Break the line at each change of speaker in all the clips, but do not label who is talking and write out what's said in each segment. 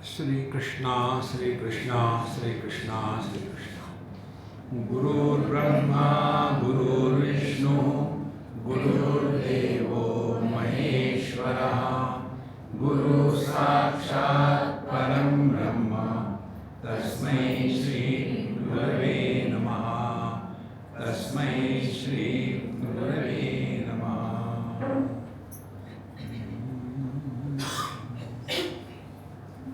श्री कृष्णा श्री कृष्णा श्री कृष्णा श्री कृष्णा। गुरुर्ब्रह्मा गुरुर्विष्णु गुरुर्देवो महेश्वरः गुरु साक्षात् परं ब्रह्म तस्मै श्री गुरवे नमः। तस्मै श्री गुरवे नमः।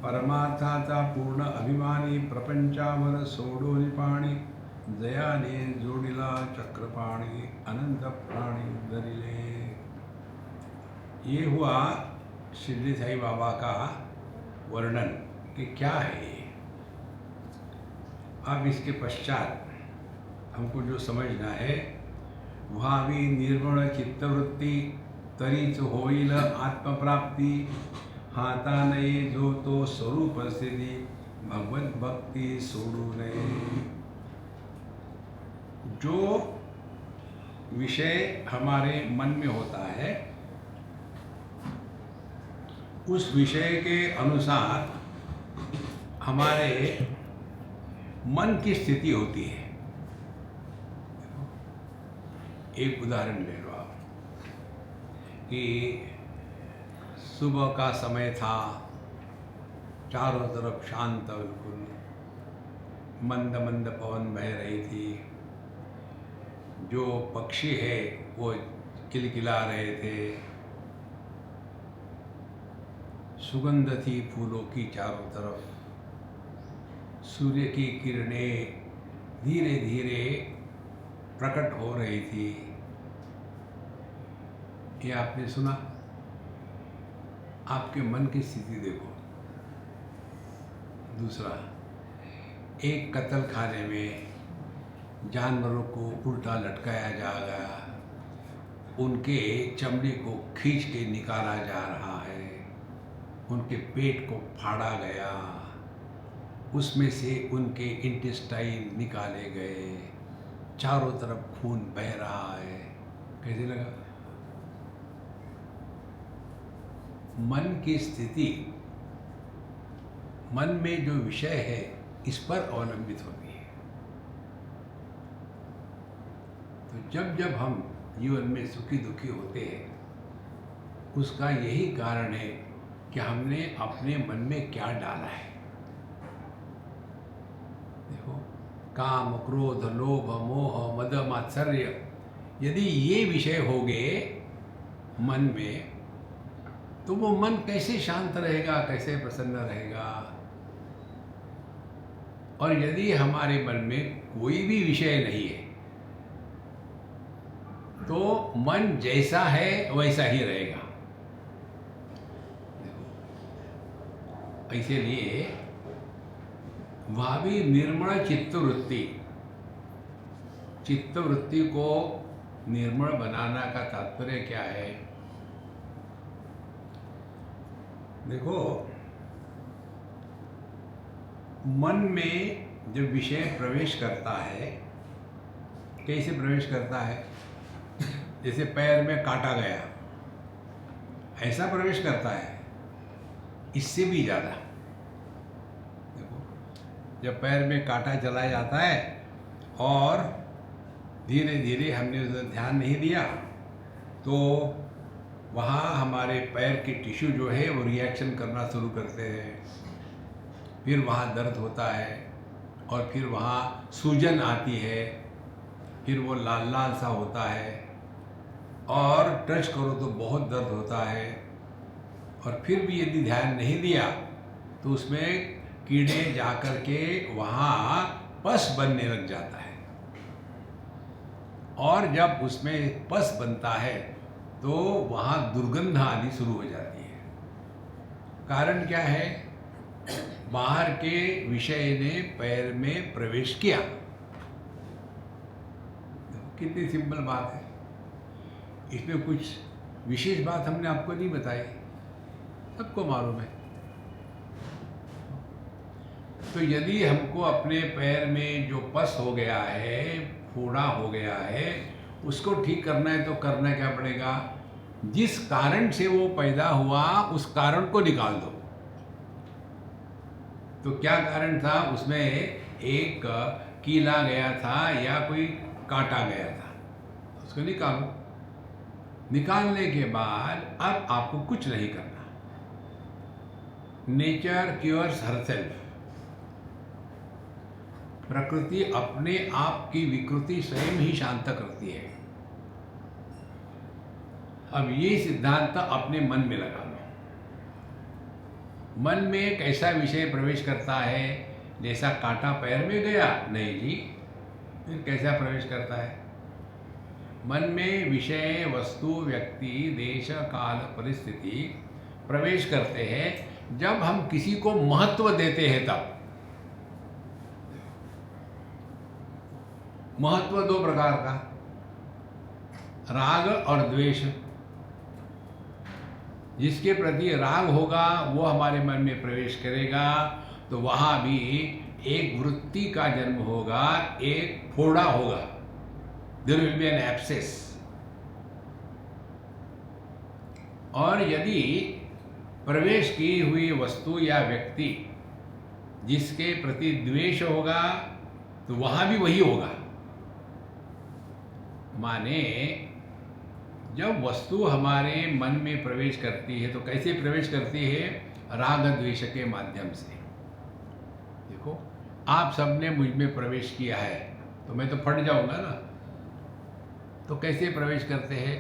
परमार्थाचा पूर्ण अभिमानी प्रपंचावर सोडून पाणी जयाने जोडिला चक्रपाणी अनंत प्राणी धरिले। ये हुआ शिरडी साई बाबा का वर्णन कि क्या है ये। अब इसके पश्चात हमको जो समझना है वहाँ भी निर्मळ चित्तवृत्ति तरीच होईल आत्मप्राप्ति हाता नये जो तो स्वरूप स्थिति भगवत भक्ति सोडू नये। जो विषय हमारे मन में होता है उस विषय के अनुसार हमारे मन की स्थिति होती है। एक उदाहरण ले लो आप कि सुबह का समय था, चारों तरफ शांत बिल्कुल, मंद मंद पवन बह रही थी, जो पक्षी है वो किलकिला रहे थे, सुगंध थी फूलों की चारों तरफ, सूर्य की किरणें धीरे धीरे प्रकट हो रही थी। ये आपने सुना। आपके मन की स्थिति देखो। दूसरा, एक कत्ल खाने में जानवरों को उल्टा लटकाया जा गया, उनके चमड़ी को खींच के निकाला जा रहा है, उनके पेट को फाड़ा गया, उसमें से उनके इंटेस्टाइन निकाले गए, चारों तरफ खून बह रहा है। कैसे लगा? मन की स्थिति मन में जो विषय है इस पर अवलंबित होती है। तो जब जब हम जीवन में सुखी दुखी होते हैं उसका यही कारण है कि हमने अपने मन में क्या डाला है। देखो, काम क्रोध लोभ मोह मद मात्सर्य यदि ये विषय हो गए मन में तो वो मन कैसे शांत रहेगा, कैसे प्रसन्न रहेगा। और यदि हमारे मन में कोई भी विषय नहीं है तो मन जैसा है वैसा ही रहेगा। इसीलिए वह भी निर्मल चित्तवृत्ति, चित्तवृत्ति को निर्मल बनाना का तात्पर्य क्या है? देखो, मन में जब विषय प्रवेश करता है, कैसे प्रवेश करता है? जैसे पैर में काटा गया, ऐसा प्रवेश करता है, इससे भी ज़्यादा। देखो, जब पैर में काटा चला जाता है और धीरे धीरे हमने उस पर ध्यान नहीं दिया तो वहाँ हमारे पैर की टिश्यू जो है वो रिएक्शन करना शुरू करते हैं, फिर वहाँ दर्द होता है और फिर वहाँ सूजन आती है, फिर वो लाल लाल सा होता है और टच करो तो बहुत दर्द होता है। और फिर भी यदि ध्यान नहीं दिया तो उसमें कीड़े जाकर के वहाँ पस बनने लग जाता है और जब उसमें पस बनता है तो वहाँ दुर्गंध आनी शुरू हो जाती है। कारण क्या है? बाहर के विषय ने पैर में प्रवेश किया। कितनी सिंपल बात है, इसमें कुछ विशेष बात हमने आपको नहीं बताई, सबको मालूम है। तो यदि हमको अपने पैर में जो पस हो गया है, फोड़ा हो गया है, उसको ठीक करना है तो करना क्या पड़ेगा? जिस कारण से वो पैदा हुआ उस कारण को निकाल दो। तो क्या कारण था? उसमें एक कीला गया था या कोई काटा गया था, उसको निकालो। निकालने के बाद अब आपको कुछ नहीं करना। Nature cures herself. प्रकृति अपने आप की विकृति स्वयं ही शांत करती है। अब ये सिद्धांत अपने मन में लगा लो। मन में एक ऐसा विषय प्रवेश करता है, जैसा कांटा पैर में गया, नहीं जी, फिर कैसा प्रवेश करता है? मन में विषय, वस्तु, व्यक्ति, देश, काल, परिस्थिति प्रवेश करते हैं जब हम किसी को महत्व देते हैं। तब महत्व दो प्रकार का, राग और द्वेष। जिसके प्रति राग होगा वो हमारे मन में प्रवेश करेगा, तो वहां भी एक वृत्ति का जन्म होगा, एक फोड़ा होगा। There will be an abscess. और यदि प्रवेश की हुई वस्तु या व्यक्ति जिसके प्रति द्वेष होगा, तो वहां भी वही होगा। माने जब वस्तु हमारे मन में प्रवेश करती है तो कैसे प्रवेश करती है? राग द्वेष के माध्यम से। देखो, आप सबने मुझ में प्रवेश किया है तो मैं तो फट जाऊंगा ना। तो कैसे प्रवेश करते हैं?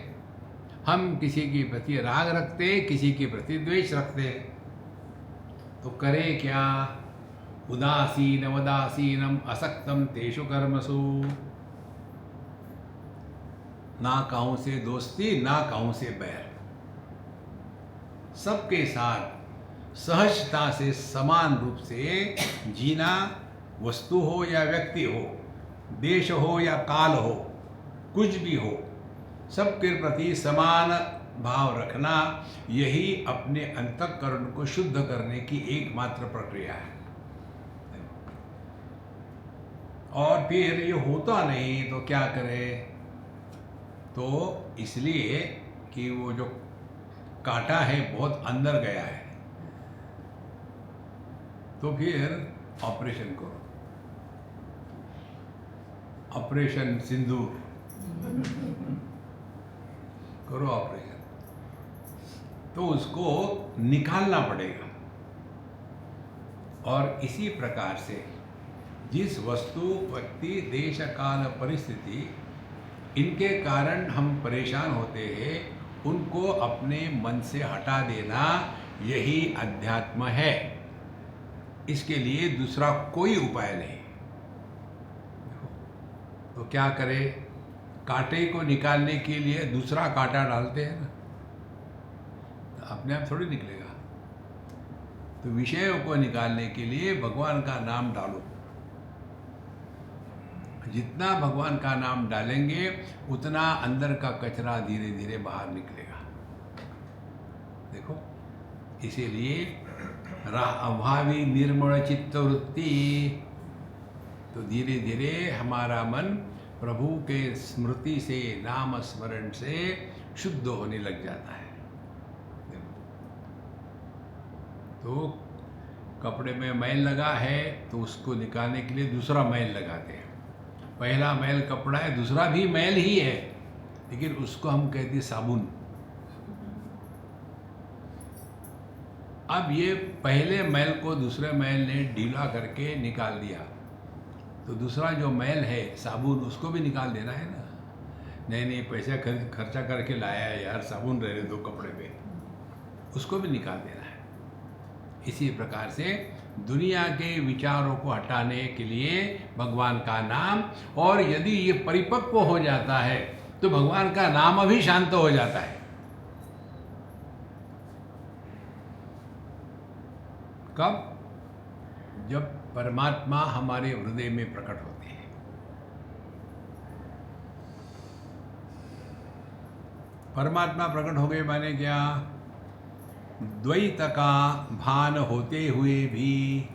हम किसी के प्रति राग रखते, किसी के प्रति द्वेष रखते हैं। तो करें क्या? उदासीन वदासीनम असक्तम तेषु कर्मसु। ना कहूं से दोस्ती, ना कहूं से बैर। सबके साथ सहजता से समान रूप से जीना, वस्तु हो या व्यक्ति हो, देश हो या काल हो, कुछ भी हो, सबके प्रति समान भाव रखना, यही अपने अंतःकरण को शुद्ध करने की एकमात्र प्रक्रिया है। और फिर ये होता नहीं तो क्या करें? तो इसलिए कि वो जो कांटा है बहुत अंदर गया है, तो फिर ऑपरेशन करो। ऑपरेशन सिंदूर करो ऑपरेशन। तो उसको निकालना पड़ेगा। और इसी प्रकार से जिस वस्तु, व्यक्ति, देश, काल, परिस्थिति इनके कारण हम परेशान होते हैं, उनको अपने मन से हटा देना, यही अध्यात्म है। इसके लिए दूसरा कोई उपाय नहीं। तो क्या करें? कांटे को निकालने के लिए दूसरा कांटा डालते हैं ना, तो अपने आप थोड़ी निकलेगा। तो विषयों को निकालने के लिए भगवान का नाम डालो। जितना भगवान का नाम डालेंगे उतना अंदर का कचरा धीरे धीरे बाहर निकलेगा। देखो, इसीलिए अभावी निर्मल चित्त वृत्ति, तो धीरे धीरे हमारा मन प्रभु के स्मृति से, नाम स्मरण से शुद्ध होने लग जाता है। देखो, तो कपड़े में मैल लगा है तो उसको निकालने के लिए दूसरा मैल लगाते हैं। पहला मैल कपड़ा है, दूसरा भी मैल ही है, लेकिन उसको हम कहते हैं साबुन। अब ये पहले मैल को दूसरे मैल ने ढीला करके निकाल दिया, तो दूसरा जो मैल है साबुन, उसको भी निकाल देना है ना। नहीं पैसा खर्चा करके लाया है यार, साबुन रहने दो कपड़े पे, उसको भी निकाल देना है। इसी प्रकार से दुनिया के विचारों को हटाने के लिए भगवान का नाम, और यदि ये परिपक्व हो जाता है तो भगवान का नाम भी शांत हो जाता है। कब? जब परमात्मा हमारे हृदय में प्रकट होते हैं। परमात्मा प्रकट हो गए माने क्या? द्वैत का भान होते हुए भी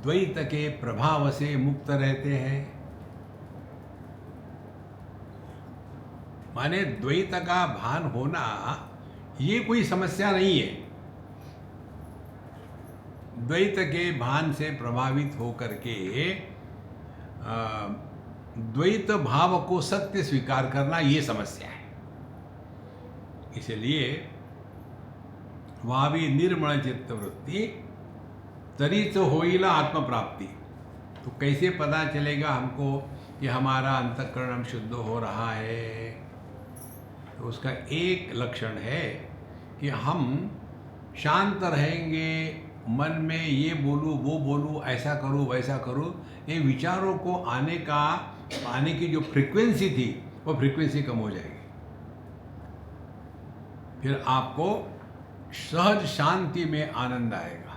द्वैत के प्रभाव से मुक्त रहते हैं। माने द्वैत का भान होना ये कोई समस्या नहीं है। द्वैत के भान से प्रभावित होकर के द्वैत भाव को सत्य स्वीकार करना, ये समस्या है। इसलिए वहाँ भी निर्मल चित्त वृत्ति तरी तो होईल आत्मप्राप्ति। तो कैसे पता चलेगा हमको कि हमारा अंतःकरण शुद्ध हो रहा है? तो उसका एक लक्षण है कि हम शांत रहेंगे, मन में ये बोलूँ वो बोलूँ, ऐसा करूँ वैसा करूँ, ये विचारों को आने की जो फ्रीक्वेंसी थी वो फ्रीक्वेंसी कम हो जाएगी। फिर आपको सहज शांति में आनंद आएगा।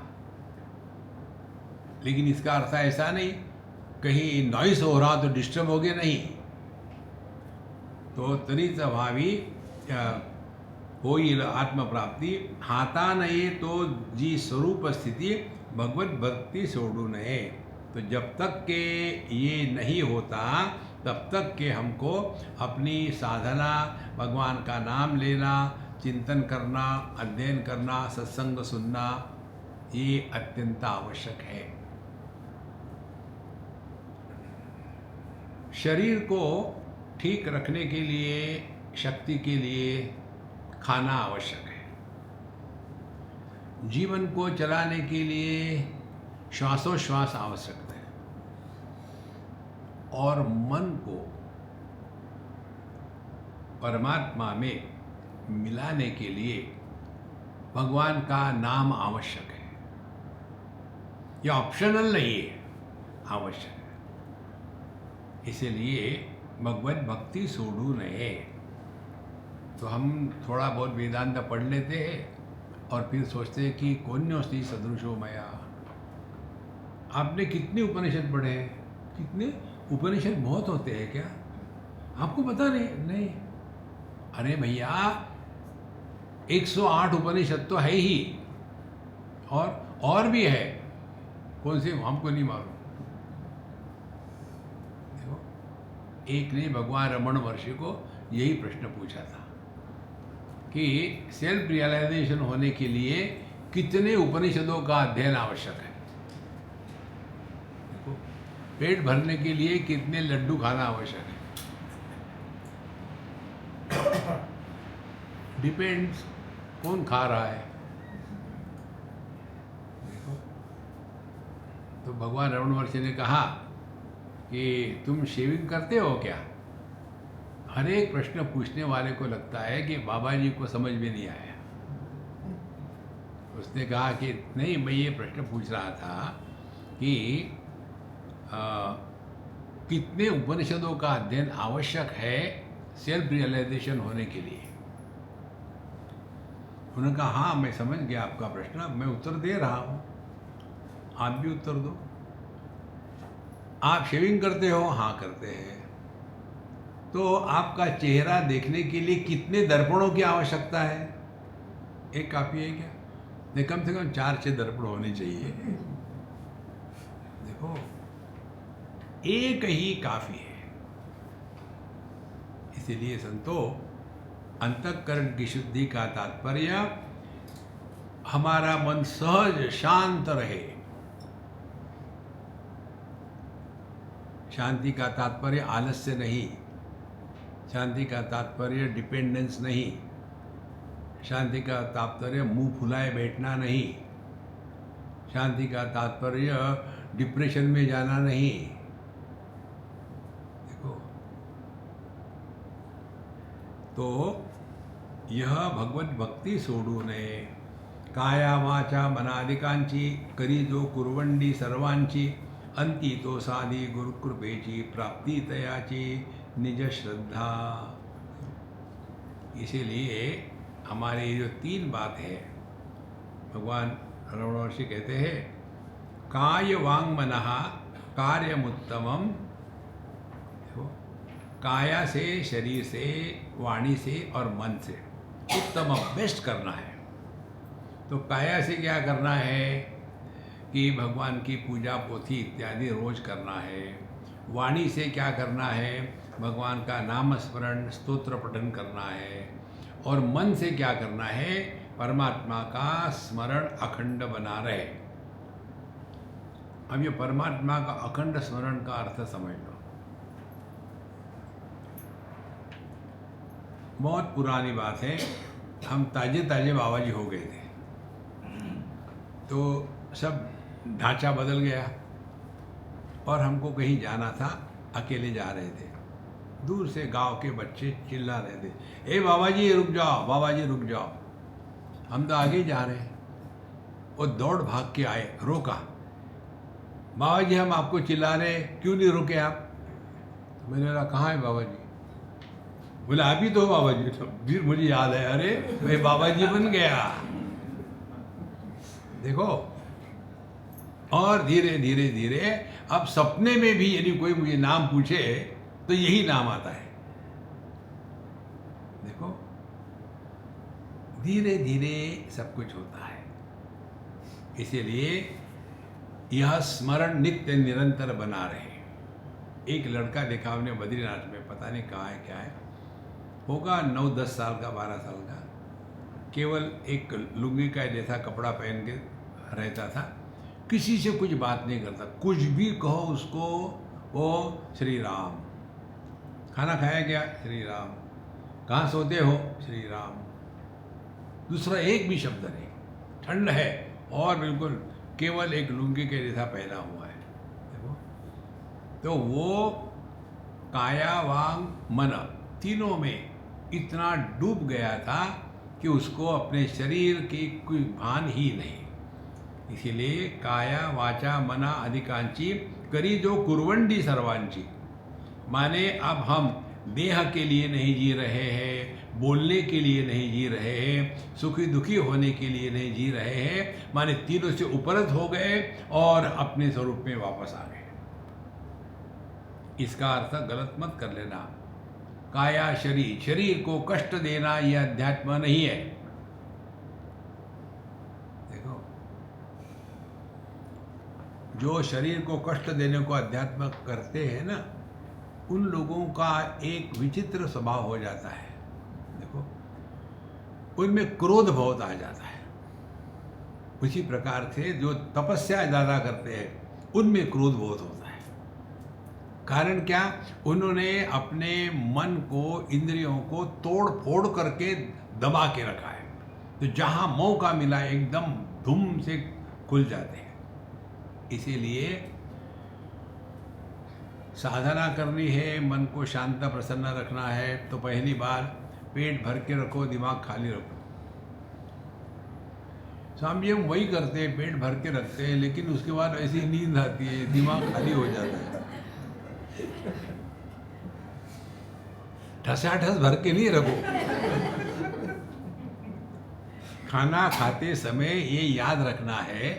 लेकिन इसका अर्थ ऐसा नहीं कहीं नॉइस हो रहा तो डिस्टर्ब हो गया, नहीं। तो तरीच भावी होईल आत्मप्राप्ती, हाता नये तो जी स्वरूप स्थिति भगवत भक्ति सोडू नये। तो जब तक के ये नहीं होता तब तक के हमको अपनी साधना, भगवान का नाम लेना, चिंतन करना, अध्ययन करना, सत्संग सुनना, ये अत्यंत आवश्यक है। शरीर को ठीक रखने के लिए, शक्ति के लिए खाना आवश्यक है। जीवन को चलाने के लिए श्वासोश्वास आवश्यक है। और मन को परमात्मा में मिलाने के लिए भगवान का नाम आवश्यक है। यह ऑप्शनल नहीं है, आवश्यक है। इसलिए भगवत भक्ति सोडू नये। तो हम थोड़ा बहुत वेदांत पढ़ लेते हैं और फिर सोचते हैं कि कौन्योस्ति सदृशो मया। आपने कितने उपनिषद पढ़े हैं? कितने उपनिषद बहुत होते हैं क्या? आपको पता नहीं? अरे भैया 108 उपनिषद तो है ही, और भी है। कौन से हमको नहीं मालूम। देखो, एक ने भगवान रमण महर्षि को यही प्रश्न पूछा था कि सेल्फ रियलाइजेशन होने के लिए कितने उपनिषदों का अध्ययन आवश्यक है। देखो, पेट भरने के लिए कितने लड्डू खाना आवश्यक है। डिपेंड्स कौन खा रहा है। देखो, तो भगवान रमण महर्षि ने कहा कि तुम शेविंग करते हो क्या? हर एक प्रश्न पूछने वाले को लगता है कि बाबा जी को समझ में नहीं आया। उसने कहा कि नहीं, मैं ये प्रश्न पूछ रहा था कि कितने उपनिषदों का अध्ययन आवश्यक है सेल्फ रियलाइजेशन होने के लिए। उन्होंने कहा हाँ, मैं समझ गया आपका प्रश्न, मैं उत्तर दे रहा हूँ, आप भी उत्तर दो। आप शेविंग करते हो? हाँ, करते हैं। तो आपका चेहरा देखने के लिए कितने दर्पणों की आवश्यकता है? एक काफी है क्या? नहीं, कम से कम 4-6 दर्पण होने चाहिए। देखो, एक ही काफी है। इसीलिए संतो, अंतःकरण की शुद्धि का तात्पर्य हमारा मन सहज शांत रहे। शांति का तात्पर्य आलस्य नहीं, शांति का तात्पर्य डिपेंडेंस नहीं, शांति का तात्पर्य मुंह फुलाए बैठना नहीं, शांति का तात्पर्य डिप्रेशन में जाना नहीं। देखो, तो यह भगवत भक्ति सोडू नये। काया वाचा मनादिकांची करी जो कुर्वंडी सर्वांची अंती तो साधी गुरुकृपेची प्राप्ति तयाची निज श्रद्धा। इसीलिए हमारी जो 3 बात है, भगवान रमण महर्षि कहते हैं काय वांग मनः कार्यमुत्तमम। काया से, शरीर से, वाणी से और मन से उत्तम बेस्ट करना है। तो काया से क्या करना है कि भगवान की पूजा पोथी इत्यादि रोज करना है। वाणी से क्या करना है? भगवान का नाम स्मरण, स्तोत्र पठन करना है। और मन से क्या करना है? परमात्मा का स्मरण अखंड बना रहे। अब ये परमात्मा का अखंड स्मरण का अर्थ समझ लो। बहुत पुरानी बात है, हम ताजे ताजे बाबा जी हो गए थे, तो सब ढांचा बदल गया और हमको कहीं जाना था, अकेले जा रहे थे। दूर से गांव के बच्चे चिल्ला रहे थे, ए बाबा जी रुक जाओ, बाबा जी रुक जाओ। हम तो आगे जा रहे हैं, वो दौड़ भाग के आए, रोका। बाबा जी हम आपको चिल्ला रहे, क्यों नहीं रुके आप? तो मैंने बोला कहाँ है बाबा जी? बोले आप ही तो बाबा जी। तो फिर मुझे याद है, अरे मैं बाबा जी बन गया। देखो, और धीरे धीरे धीरे अब सपने में भी यदि कोई मुझे नाम पूछे तो यही नाम आता है। देखो, धीरे धीरे सब कुछ होता है। इसीलिए यह स्मरण नित्य निरंतर बना रहे। एक लड़का देखा हमने बद्रीनाथ में, पता नहीं कहाँ है क्या है, होगा 9-10 साल का, 12 साल का, केवल एक लुंगी का जैसा कपड़ा पहन के रहता था, किसी से कुछ बात नहीं करता, कुछ भी कहो उसको वो श्री राम। खाना खाया क्या? श्री राम। कहाँ सोते हो? श्री राम। दूसरा एक भी शब्द नहीं। ठंड है और बिल्कुल केवल एक लुंगी के जैसा पहना हुआ है। देखो, तो वो काया वांग मन तीनों में इतना डूब गया था कि उसको अपने शरीर की कोई भान ही नहीं। इसीलिए काया वाचा मना अधिकांची करी जो कुर्वंडी सर्वांची, माने अब हम देह के लिए नहीं जी रहे हैं, बोलने के लिए नहीं जी रहे हैं, सुखी दुखी होने के लिए नहीं जी रहे हैं, माने तीनों से उपरत हो गए और अपने स्वरूप में वापस आ गए। इसका अर्थ गलत मत कर लेना। काया शरीर, शरीर को कष्ट देना यह अध्यात्म नहीं है। देखो, जो शरीर को कष्ट देने को अध्यात्म करते हैं ना, उन लोगों का एक विचित्र स्वभाव हो जाता है। देखो, उनमें क्रोध बहुत आ जाता है। उसी प्रकार से जो तपस्या ज़्यादा करते हैं उनमें क्रोध बहुत होता है। कारण क्या? उन्होंने अपने मन को, इंद्रियों को तोड़ फोड़ करके दबा के रखा है, तो जहाँ मौका मिला एकदम धूम से खुल जाते हैं। इसीलिए साधना करनी है, मन को शांत प्रसन्न रखना है, तो पहली बार पेट भर के रखो, दिमाग खाली रखो। स्वामी जी हम वही करते हैं, पेट भर के रखते हैं, लेकिन उसके बाद ऐसी नींद आती है, दिमाग खाली हो जाता है। ठसाठस भर के नहीं रखो। खाना खाते समय ये याद रखना है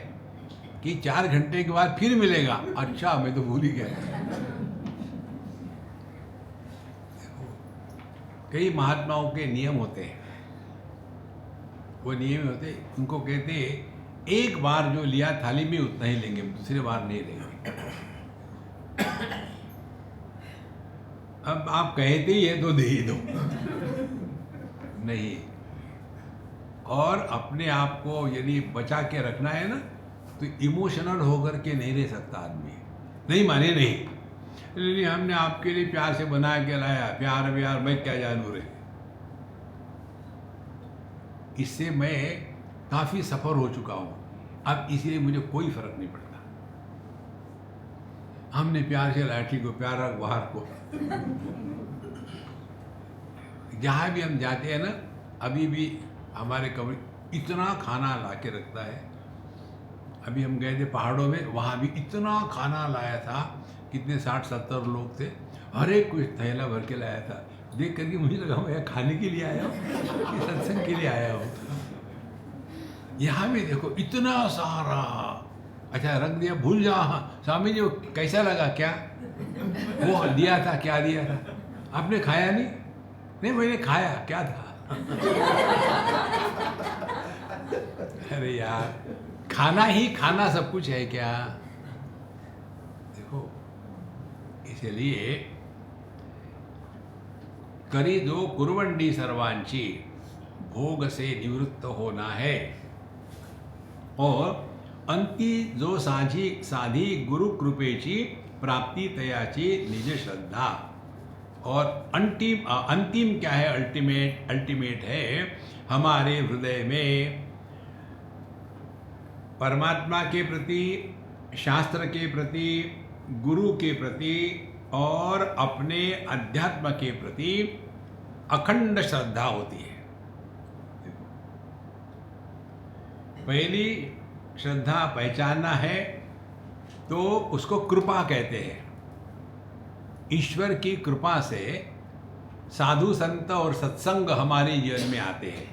कि 4 घंटे के बाद फिर मिलेगा। अच्छा, मैं तो भूल ही गया। कई महात्माओं के नियम होते हैं, वो नियम होते, उनको कहते हैं एक बार जो लिया थाली में उतना ही लेंगे, दूसरी बार नहीं लेंगे। अब आप कहते ही है तो दे ही दो। नहीं, और अपने आप को यदि बचा के रखना है ना, तो इमोशनल होकर के नहीं रह सकता आदमी। नहीं माने नहीं, नहीं हमने आपके लिए प्यार से बना के लाया, प्यार व्यार मैं क्या जानू रे। इससे मैं काफी सफर हो चुका हूं, अब इसलिए मुझे कोई फर्क नहीं पड़ता। हमने प्यार से लाठी को, प्यार रख बाहर को। जहां भी हम जाते हैं ना, अभी भी हमारे कमरे इतना खाना ला के रखता है। अभी हम गए थे पहाड़ों में, वहां भी इतना खाना लाया था, कितने 60-70 लोग थे, हर एक कुछ थैला भर के लाया था। देख करके मुझे लगा मैं खाने के लिए आया हूँ कि सत्संग के लिए आया हूँ। यहाँ भी देखो इतना सारा, अच्छा रख दिया, भूल जा। हाँ स्वामी जी कैसा लगा, क्या वो दिया था, क्या दिया था? आपने खाया नहीं? नहीं मैंने खाया, क्या था? अरे यार, खाना ही खाना सब कुछ है क्या? देखो, इसलिए करी जो कुर्वंडी सर्वांची, भोग से निवृत्त होना है और अंती जो साधी गुरु कृपेची प्राप्ति तयाची निज श्रद्धा। और अंतिम क्या है? अल्टीमेट है हमारे हृदय में परमात्मा के प्रति, शास्त्र के प्रति, गुरु के प्रति और अपने अध्यात्म के प्रति अखंड श्रद्धा होती है। पहली श्रद्धा पहचानना है तो उसको कृपा कहते हैं। ईश्वर की कृपा से साधु संत और सत्संग हमारे जीवन में आते हैं।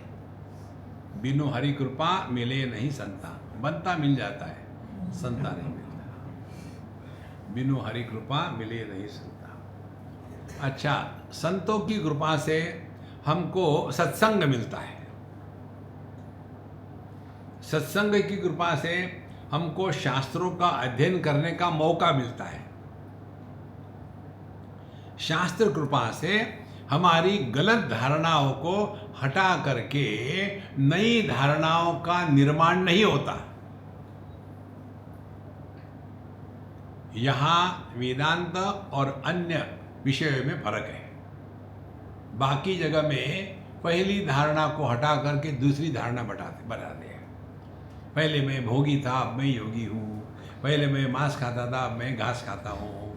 बिनु हरि कृपा मिले नहीं संता। बनता मिल जाता है, संता नहीं मिलता। बिनु हरि कृपा मिले नहीं संता। अच्छा, संतों की कृपा से हमको सत्संग मिलता है। सत्संग की कृपा से हमको शास्त्रों का अध्ययन करने का मौका मिलता है। शास्त्र कृपा से हमारी गलत धारणाओं को हटा करके नई धारणाओं का निर्माण नहीं होता। यहाँ वेदांत और अन्य विषयों में फर्क है। बाकी जगह में पहली धारणा को हटा करके दूसरी धारणा बनाते हैं। पहले मैं भोगी था, अब मैं योगी हूँ। पहले मैं मांस खाता था, अब मैं घास खाता हूँ।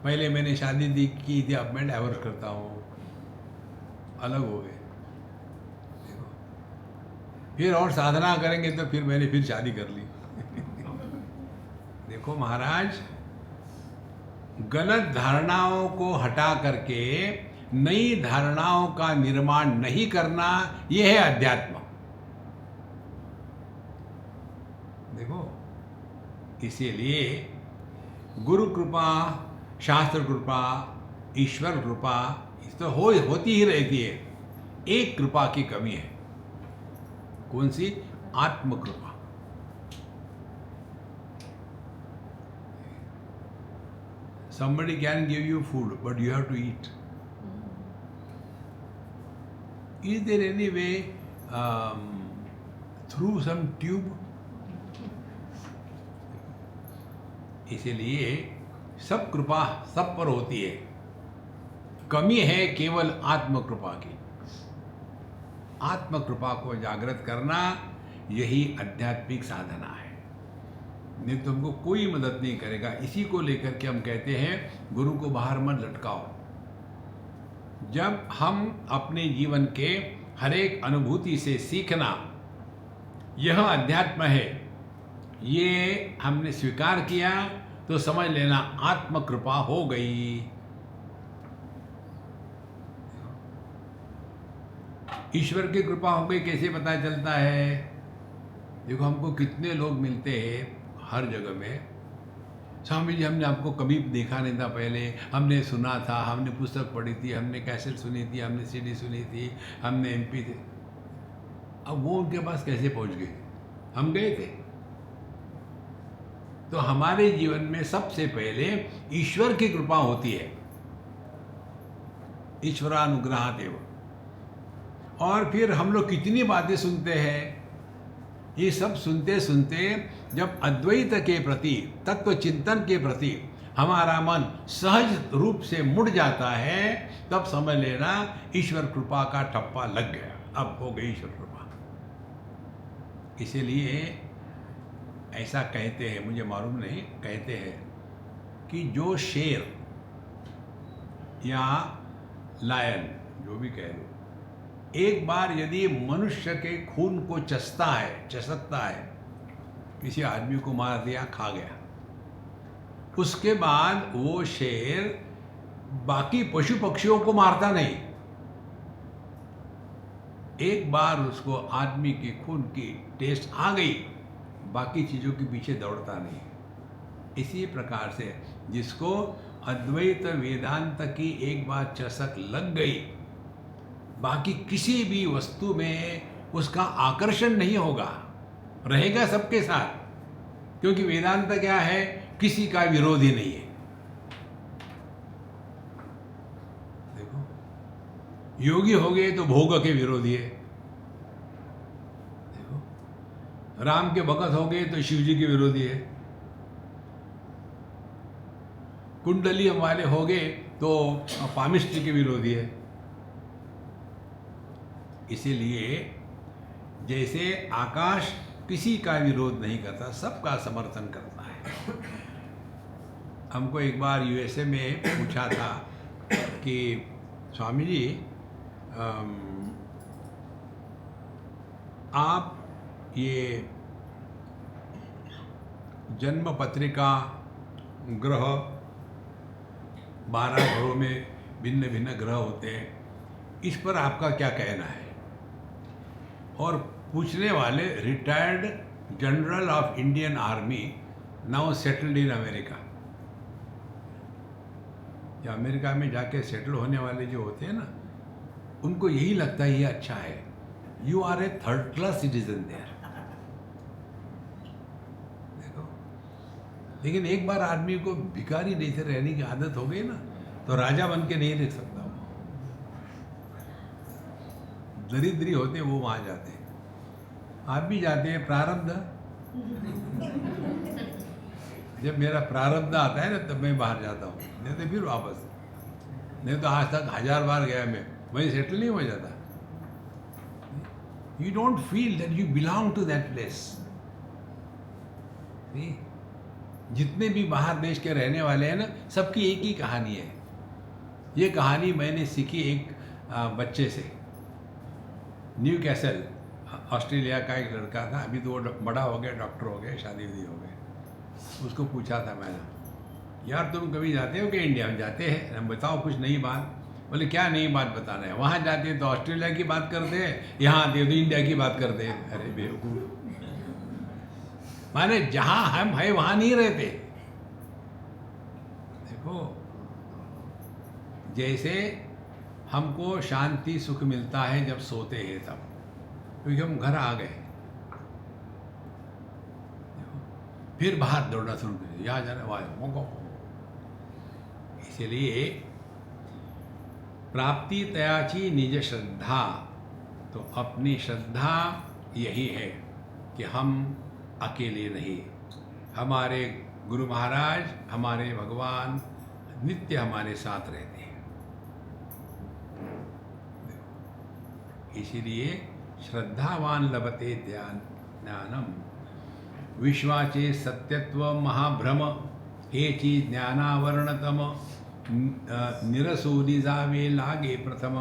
पहले मैंने शादी की थी, अब मैं डाइवोर्स करता हूँ। अलग हो गए। देखो, फिर और साधना करेंगे तो फिर मैंने फिर शादी कर ली। देखो महाराज, गलत धारणाओं को हटा करके नई धारणाओं का निर्माण नहीं करना, यह है अध्यात्म। देखो, इसीलिए गुरु कृपा, शास्त्र कृपा, ईश्वर कृपा इस तो होती ही रहती है। एक कृपा की कमी है। कौन सी? आत्म कृपा। Somebody can give you food, but you have to eat. Is there any way through some tube? इसीलिए सब कृपा सब पर होती है। कमी है केवल आत्म कृपा की। आत्म कृपा को जागृत करना, यही आध्यात्मिक साधना है। नहीं तो हमको कोई मदद नहीं करेगा। इसी को लेकर के हम कहते हैं गुरु को बाहर मत लटकाओ। जब हम अपने जीवन के हर एक अनुभूति से सीखना, यह अध्यात्म है, ये हमने स्वीकार किया तो समझ लेना आत्म कृपा हो गई। ईश्वर की कृपा हो गई कैसे पता चलता है? देखो, हमको कितने लोग मिलते हैं हर जगह में। स्वामी जी, हमने आपको कभी देखा नहीं था पहले, हमने सुना था, हमने पुस्तक पढ़ी थी, हमने कैसेट सुनी थी, हमने सीडी सुनी थी, हमने MP थे। अब वो उनके पास कैसे पहुंच गए? हम गए थे। तो हमारे जीवन में सबसे पहले ईश्वर की कृपा होती है। ईश्वरानुग्रहादेव। और फिर हम लोग कितनी बातें सुनते हैं। ये सब सुनते सुनते जब अद्वैत के प्रति, तत्व चिंतन के प्रति हमारा मन सहज रूप से मुड़ जाता है, तब समझ लेना ईश्वर कृपा का ठप्पा लग गया। अब हो गई ईश्वर कृपा। इसीलिए ऐसा कहते हैं, मुझे मालूम नहीं, कहते हैं कि जो शेर या लायन, जो भी कह लो, एक बार यदि मनुष्य के खून को चसकता है, किसी आदमी को मार दिया, खा गया, उसके बाद वो शेर बाकी पशु पक्षियों को मारता नहीं। एक बार उसको आदमी के खून की टेस्ट आ गई, बाकी चीजों के पीछे दौड़ता नहीं। इसी प्रकार से जिसको अद्वैत वेदांत की एक बार चसक लग गई, बाकी किसी भी वस्तु में उसका आकर्षण नहीं होगा, रहेगा सबके साथ। क्योंकि वेदांत क्या है? किसी का विरोधी नहीं है। देखो, योगी हो गए तो भोग के विरोधी है। देखो, राम के भगत हो गए तो शिव जी के विरोधी है, कुंडली वाले हो गए तो पामिस्ट्री के विरोधी है। इसीलिए जैसे आकाश किसी का विरोध नहीं करता, सबका समर्थन करता है। हमको एक बार यूएसए में पूछा था कि स्वामी जी आप ये जन्म पत्रिका ग्रह 12 ग्रहों में भिन्न भिन्न ग्रह होते हैं, इस पर आपका क्या कहना है? और पूछने वाले retired general of Indian army, now settled in America. या अमेरिका में जाके सेटल होने वाले जो होते हैं ना, उनको यही लगता है ये अच्छा है, you are a third class citizen there. देखो, लेकिन एक बार आदमी को भिखारी जैसे रहने की आदत हो गई ना, तो राजा बन के नहीं रह सकता। दरिद्री होते वो वहां जाते हैं, आप भी जाते हैं। प्रारब्ध, जब मेरा प्रारब्ध आता है ना तब मैं बाहर जाता हूँ, नहीं तो फिर वापस। नहीं तो आज तक 1000 बार गया मैं, वहीं सेटल नहीं हो जाता। You don't feel that you belong to that place. जितने भी बाहर देश के रहने वाले हैं ना, सबकी एक ही कहानी है। ये कहानी मैंने सीखी एक बच्चे से। न्यू कैसल, ऑस्ट्रेलिया का एक लड़का था, अभी तो वो बड़ा हो गया, डॉक्टर हो गया, शादी वादी हो गई। उसको पूछा था मैंने, यार तुम कभी जाते हो कि इंडिया में? जाते हैं। हम बताओ कुछ नई बात। बोले क्या नई बात बताना है? वहाँ जाते हैं तो ऑस्ट्रेलिया की बात करते हैं, यहाँ आते हैं तो इंडिया की बात करते हैं। अरे बेवकूफ, माने जहाँ हम है वहाँ नहीं रहते। देखो, जैसे हमको शांति सुख मिलता है जब सोते हैं तब, क्योंकि हम घर आ गए, फिर बाहर दौड़ना शुरू कर दिया, यहाँ जाना वहाँ। इसलिए प्राप्ति तयाची निज श्रद्धा, तो अपनी श्रद्धा यही है कि हम अकेले नहीं, हमारे गुरु महाराज, हमारे भगवान नित्य हमारे साथ रहते हैं। इसीलिए श्रद्धावान लभते ज्ञानम, विश्वाचे सत्यत्व महाभ्रम, हेची ज्ञानावरणतम, निरसूदि जावे लागे प्रथम,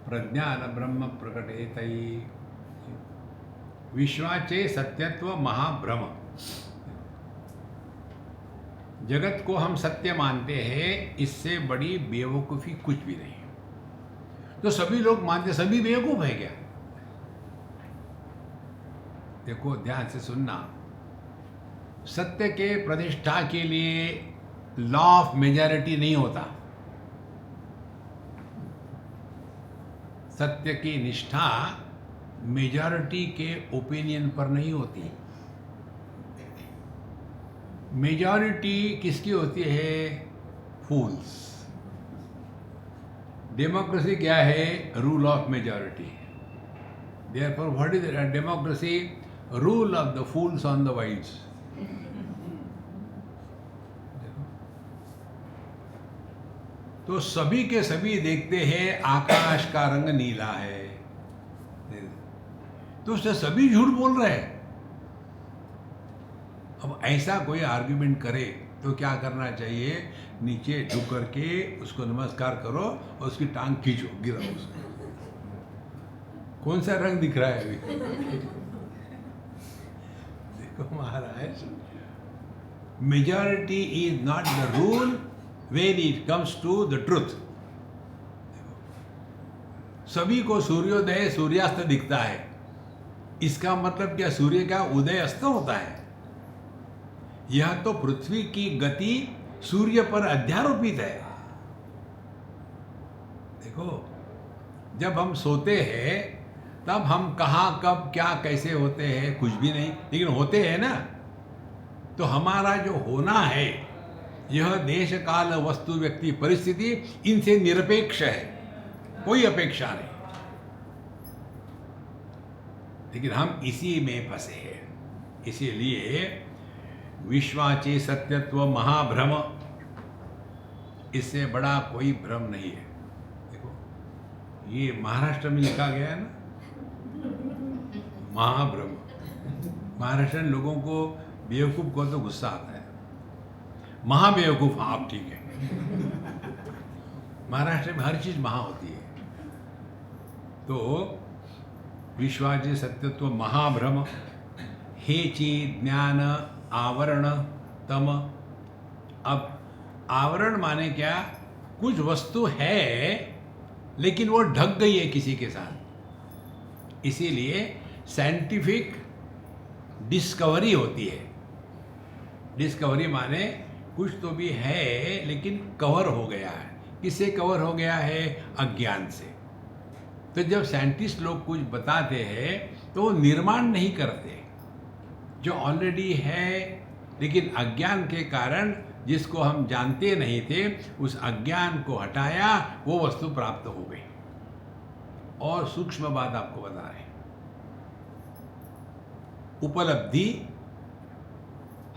प्रज्ञान ब्रह्म प्रकटेतई। विश्वाचे सत्यत्व महाभ्रम, जगत को हम सत्य मानते हैं, इससे बड़ी बेवकूफ़ी कुछ भी नहीं। तो सभी लोग मानते, सभी बेवकूफ़ है क्या? देखो ध्यान से सुनना, सत्य के प्रतिष्ठा के लिए लॉ ऑफ मेजॉरिटी नहीं होता। सत्य की निष्ठा मेजॉरिटी के ओपिनियन पर नहीं होती। मेजॉरिटी किसकी होती है? फूल्स। डेमोक्रेसी क्या है? Rule of majority. Therefore what is democracy? Rule of the fools on the wise. तो सभी के सभी देखते हैं आकाश का रंग नीला है, तो उससे सभी झूठ बोल रहे हैं। अब ऐसा कोई आर्ग्यूमेंट करे तो क्या करना चाहिए? नीचे झुक करके उसको नमस्कार करो और उसकी टांग खींचो, गिराओ उसको। कौन सा रंग दिख रहा है अभी? देखो Maharaj, majority is not the rule when it comes to the truth। सभी को सूर्योदय सूर्यास्त दिखता है, इसका मतलब क्या सूर्य का उदय अस्त होता है? यह तो पृथ्वी की गति सूर्य पर अध्यारोपित है। देखो, जब हम सोते हैं तब हम कहाँ कब क्या कैसे होते हैं कुछ भी नहीं, लेकिन होते हैं ना। तो हमारा जो होना है यह देश काल वस्तु व्यक्ति परिस्थिति इनसे निरपेक्ष है, कोई अपेक्षा नहीं। लेकिन हम इसी में फंसे हैं। इसीलिए विश्वाचे सत्यत्व महाभ्रम, इससे बड़ा कोई भ्रम नहीं है। देखो ये महाराष्ट्र में लिखा गया है ना, महाभ्रम। महाराष्ट्र लोगों को बेवकूफ को तो गुस्सा आता है, महाबेवकूफ। हाँ आप ठीक है। महाराष्ट्र में हर चीज महा होती है। तो विश्वाचे सत्यत्व महाभ्रम, हेची ज्ञान आवरण तम। अब आवरण माने क्या? कुछ वस्तु है लेकिन वो ढक गई है किसी के साथ, इसीलिए साइंटिफिक डिस्कवरी होती है। डिस्कवरी माने कुछ तो भी है लेकिन कवर हो गया है। किससे कवर हो गया है? अज्ञान से। तो जब साइंटिस्ट लोग कुछ बताते हैं तो वो निर्माण नहीं करते, जो ऑलरेडी है, लेकिन अज्ञान के कारण जिसको हम जानते नहीं थे उस अज्ञान को हटाया, वो वस्तु प्राप्त हो गई। और सूक्ष्म बात आपको बता रहे हैं, उपलब्धि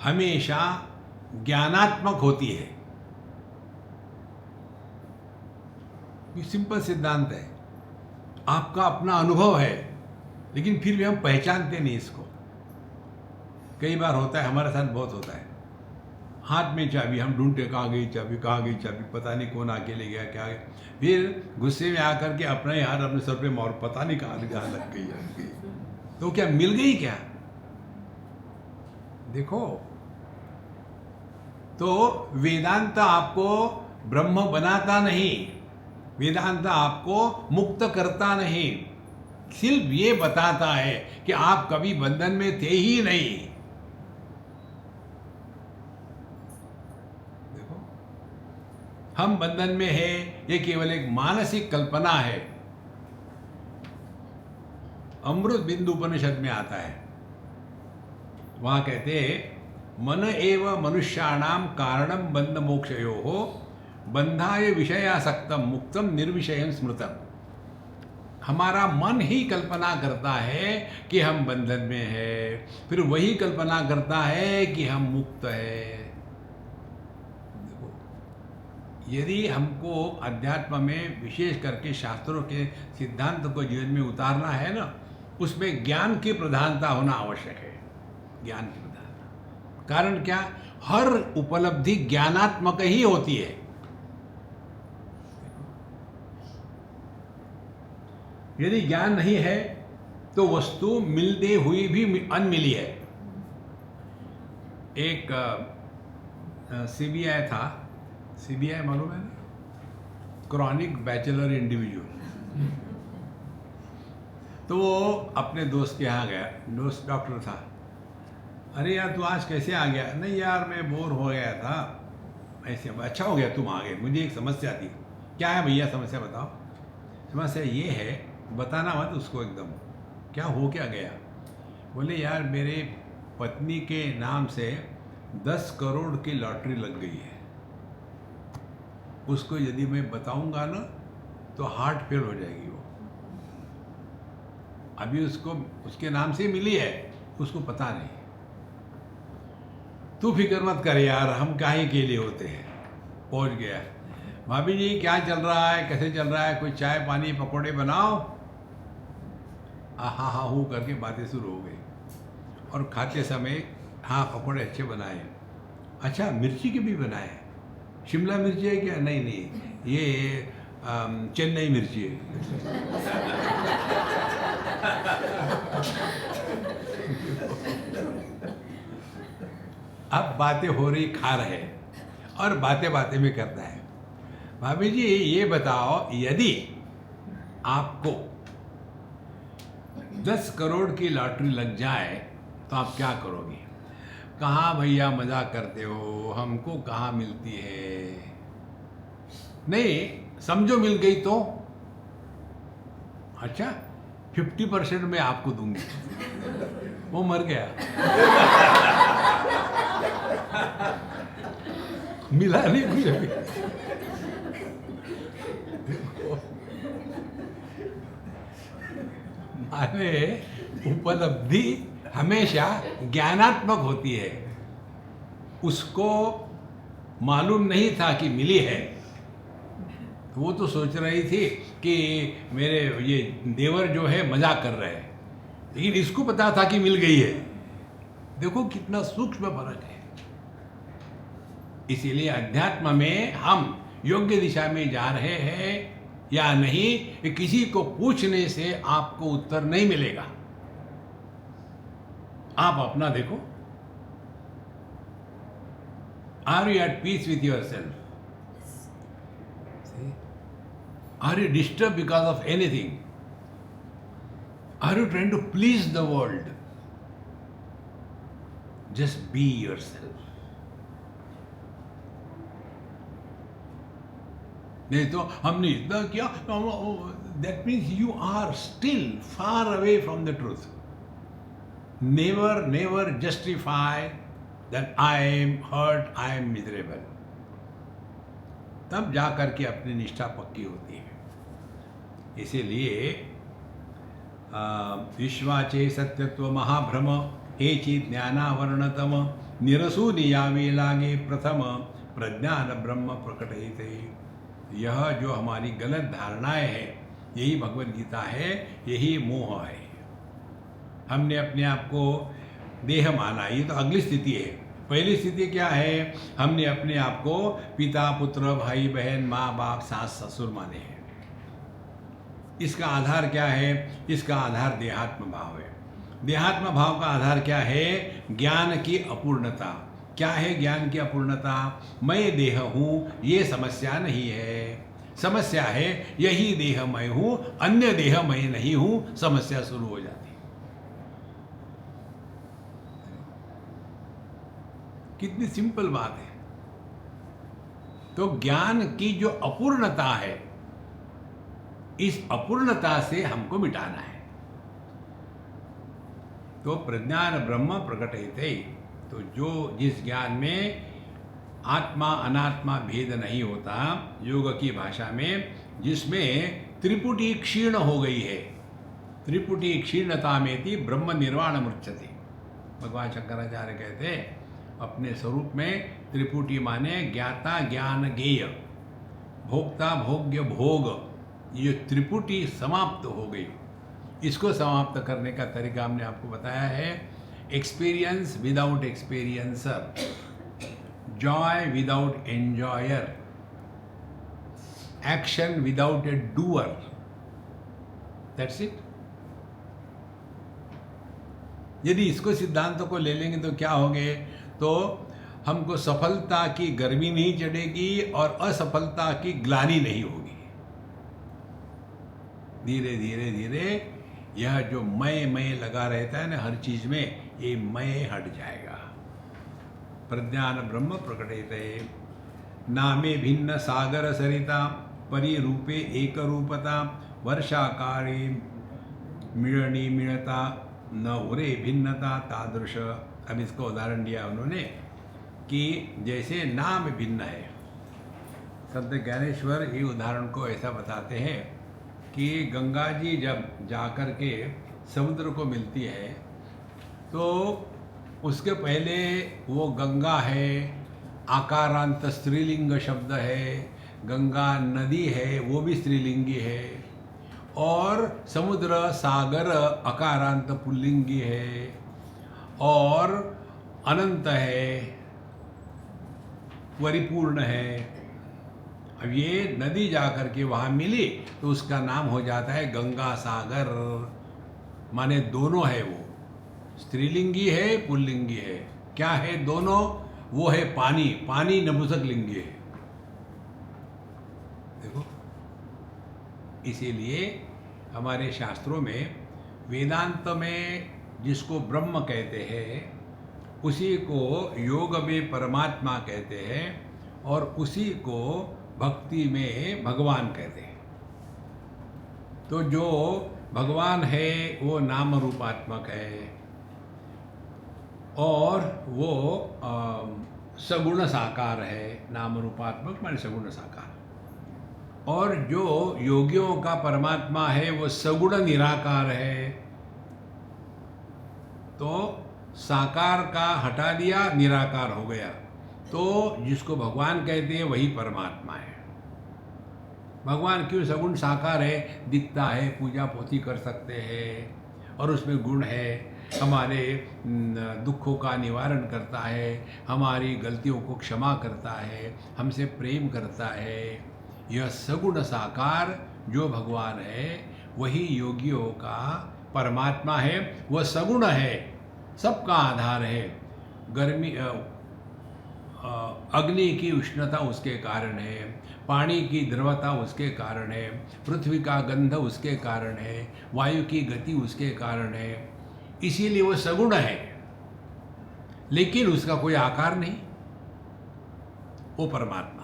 हमेशा ज्ञानात्मक होती है। ये सिंपल सिद्धांत है, आपका अपना अनुभव है लेकिन फिर भी हम पहचानते नहीं इसको। कई बार होता है, हमारे साथ बहुत होता है, हाथ में चाबी, हम ढूंढते कहाँ गई चाबी, कहाँ गई चाबी, पता नहीं कौन आके ले गया, क्या गया। फिर गुस्से में आकर के अपना ही हाथ अपने सर पे मार, पता नहीं कहाँ लग गई। तो क्या मिल गई क्या? देखो, तो वेदांत आपको ब्रह्म बनाता नहीं, वेदांत आपको मुक्त करता नहीं, सिर्फ ये बताता है कि आप कभी बंधन में थे ही नहीं। देखो, हम बंधन में है, ये केवल एक मानसिक कल्पना है। अमृत बिंदु उपनिषद में आता है, वहां कहते हैं मन एव मनुष्याणाम कारणम बंध मोक्षयोः बंधाय विषयासक्तम मुक्तम निर्विषयम स्मृतम। हमारा मन ही कल्पना करता है कि हम बंधन में है, फिर वही कल्पना करता है कि हम मुक्त है। देखो, यदि हमको अध्यात्म में विशेष करके शास्त्रों के सिद्धांत को जीवन में उतारना है ना, उसमें ज्ञान की प्रधानता होना आवश्यक है। ज्ञान की प्रधानता, कारण क्या? हर उपलब्धि ज्ञानात्मक ही होती है। यदि ज्ञान नहीं है तो वस्तु मिलते हुई भी अनमिली है। एक सीबीआई था, सीबीआई मालूम है ना, क्रॉनिक बैचलर इंडिविजुअल। तो वो अपने दोस्त के यहाँ गया, दोस्त डॉक्टर था। अरे यार तू आज कैसे आ गया? नहीं यार मैं बोर हो गया था ऐसे। अच्छा हो गया तुम आ गए, मुझे एक समस्या थी। क्या है भैया समस्या बताओ? समस्या ये है, बताना मत उसको एकदम, क्या हो क्या गया? बोले यार मेरे पत्नी के नाम से 10 करोड़ की लॉटरी लग गई है, उसको यदि मैं बताऊंगा ना तो हार्ट फेल हो जाएगी वो। अभी उसको उसके नाम से मिली है, उसको पता नहीं। तू फिक्र मत कर यार, हम काहे के लिए होते हैं। पहुंच गया, भाभी जी क्या चल रहा है, कैसे चल रहा है, कोई चाय पानी पकौड़े बनाओ। हाँ हाँ हूँ करके बातें शुरू हो गई। और खाते समय हाँ पकौड़े अच्छे बनाए। अच्छा मिर्ची के भी बनाए? शिमला मिर्ची है क्या? नहीं नहीं ये चेन्नई मिर्ची है। अब बातें हो रही, खा रहे और बातें बातें में करता है, भाभी जी ये बताओ यदि आपको 10 करोड़ की लॉटरी लग जाए तो आप क्या करोगे? कहाँ भैया मजाक करते हो, हमको कहाँ मिलती है। नहीं समझो मिल गई तो अच्छा 50% मैं आपको दूंगी। वो मर गया। मिला नहीं कुछ अभी। माने उपलब्धि हमेशा ज्ञानात्मक होती है, उसको मालूम नहीं था कि मिली है। वो तो सोच रही थी कि मेरे ये देवर जो है मजाक कर रहे हैं, लेकिन इसको पता था कि मिल गई है। देखो कितना सूक्ष्म फर्क है। इसीलिए अध्यात्म में हम योग्य दिशा में जा रहे हैं या नहीं, ये किसी को पूछने से आपको उत्तर नहीं मिलेगा। आप अपना देखो। Are you at peace with yourself? Are you disturbed because of anything? Are you trying to please the world? Just be yourself. नहीं तो हमने इतना किया, that means you are still far away from the truth. Never justify that I am hurt, I am miserable. तब जा करके अपनी निष्ठा पक्की होती है। इसीलिए विश्वाचे सत्यत्व महाभ्रम हेचि ज्ञानावरणतम निरसु नियावे लागे प्रथम प्रज्ञान ब्रह्म प्रकटयते। यह जो हमारी गलत धारणाएं हैं, यही भगवद गीता है, यही मोह है। हमने अपने आप को देह माना, ये तो अगली स्थिति है। पहली स्थिति क्या है? हमने अपने आप को पिता पुत्र भाई बहन माँ बाप सास ससुर माने हैं। इसका आधार क्या है? इसका आधार देहात्म भाव है। देहात्म भाव का आधार क्या है? ज्ञान की अपूर्णता। क्या है ज्ञान की अपूर्णता? मैं देह हूँ, ये समस्या नहीं है। समस्या है यही देह मैं हूँ, अन्य देह मैं नहीं हूँ, समस्या शुरू हो जाती है। कितनी सिंपल बात है। तो ज्ञान की जो अपूर्णता है, इस अपूर्णता से हमको मिटाना है। तो प्रज्ञान ब्रह्म प्रकटयते। तो जो जिस ज्ञान में आत्मा अनात्मा भेद नहीं होता, योग की भाषा में, जिसमें त्रिपुटी क्षीण हो गई है, त्रिपुटी क्षीणता में थी ब्रह्म निर्वाण मुच्यते। भगवान शंकराचार्य कहते हैं अपने स्वरूप में त्रिपुटी माने ज्ञाता ज्ञान गेय, भोक्ता भोग्य भोग। ये त्रिपुटी समाप्त हो गई। इसको समाप्त करने का तरीका हमने आपको बताया है। Experience without experiencer, Joy without enjoyer, action without A doer. That's it. यदि इसको सिद्धांतों को ले लेंगे तो क्या होंगे? तो हमको सफलता की गर्मी नहीं चढ़ेगी और असफलता की ग्लानि नहीं होगी। धीरे धीरे धीरे यह जो मैं लगा रहता है ना हर चीज में, ये मैं हट जाएगा। प्रज्ञान ब्रह्म प्रकटयते। नामे भिन्न सागर सरिता परिरूपे एक रूपता वर्षाकारे मिळणी मिळता न उरे भिन्नता तादृश। अब इसका उदाहरण दिया उन्होंने कि जैसे नाम भिन्न है। संत ज्ञानेश्वर ये उदाहरण को ऐसा बताते हैं कि गंगा जी जब जाकर के समुद्र को मिलती है तो उसके पहले वो गंगा है, आकारांत स्त्रीलिंग शब्द है, गंगा नदी है वो भी स्त्रीलिंगी है, और समुद्र सागर अकारांत पुल्लिंगी है, और अनंत है, परिपूर्ण है। अब ये नदी जाकर के वहाँ मिली तो उसका नाम हो जाता है गंगा सागर। माने दोनों है, वो स्त्रीलिंगी है पुल्लिंगी है। क्या है दोनों? वो है पानी, पानी नपुंसक लिंगी है। देखो, इसीलिए हमारे शास्त्रों में वेदांत में जिसको ब्रह्म कहते हैं उसी को योग में परमात्मा कहते हैं, और उसी को भक्ति में भगवान कहते हैं। तो जो भगवान है वो नाम रूपात्मक है, और वो सगुण साकार है। नाम रूपात्मक माने सगुण साकार। और जो योगियों का परमात्मा है वो सगुण निराकार है। तो साकार का हटा दिया, निराकार हो गया। तो जिसको भगवान कहते हैं वही परमात्मा है। भगवान क्यों सगुण साकार है, दिखता है, पूजा पोथी कर सकते हैं और उसमें गुण है, हमारे दुखों का निवारण करता है, हमारी गलतियों को क्षमा करता है, हमसे प्रेम करता है। यह सगुण साकार जो भगवान है वही योगियों का परमात्मा है। वह सगुण है, सबका आधार है। गर्मी अग्नि की उष्णता उसके कारण है, पानी की द्रवता उसके कारण है, पृथ्वी का गंध उसके कारण है, वायु की गति उसके कारण है। इसीलिए वो सगुण है, लेकिन उसका कोई आकार नहीं, वो परमात्मा।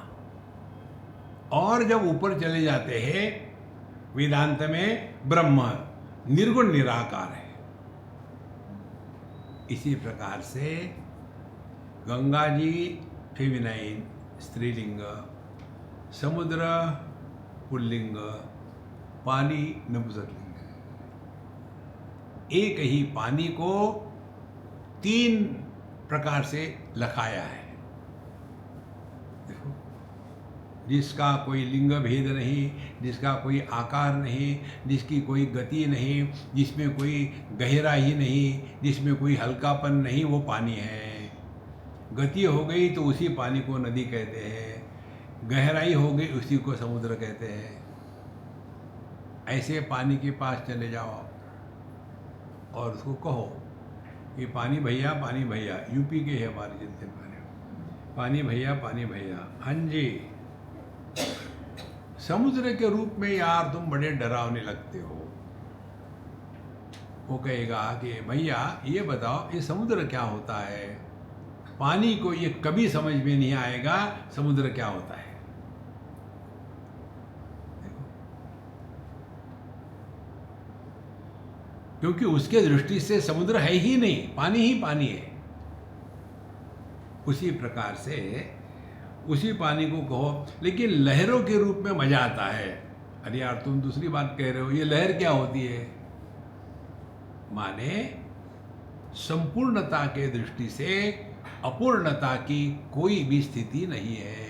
और जब ऊपर चले जाते हैं वेदांत में, ब्रह्म निर्गुण निराकार है। इसी प्रकार से गंगा जी फेमिनाइन स्त्रीलिंग, समुद्र पुल्लिंग, पानी नपुंसकलिंग। एक ही पानी को 3 प्रकार से लखाया है। देखो, जिसका कोई लिंग भेद नहीं, जिसका कोई आकार नहीं, जिसकी कोई गति नहीं, जिसमें कोई गहराई नहीं, जिसमें कोई हल्कापन नहीं, वो पानी है। गति हो गई तो उसी पानी को नदी कहते हैं, गहराई हो गई उसी को समुद्र कहते हैं। ऐसे पानी के पास चले जाओ और उसको कहो कि पानी भैया, पानी भैया। यूपी के है हमारे जितने पानी भैया, पानी भैया। हाँ जी, समुद्र के रूप में यार तुम बड़े डरावने लगते हो। वो कहेगा कि भैया ये बताओ, ये समुद्र क्या होता है। पानी को ये कभी समझ में नहीं आएगा समुद्र क्या होता है। देखो, क्योंकि उसके दृष्टि से समुद्र है ही नहीं, पानी ही पानी है। उसी प्रकार से उसी पानी को कहो, लेकिन लहरों के रूप में मजा आता है। अरे यार तुम दूसरी बात कह रहे हो, ये लहर क्या होती है। माने संपूर्णता के दृष्टि से अपूर्णता की कोई भी स्थिति नहीं है।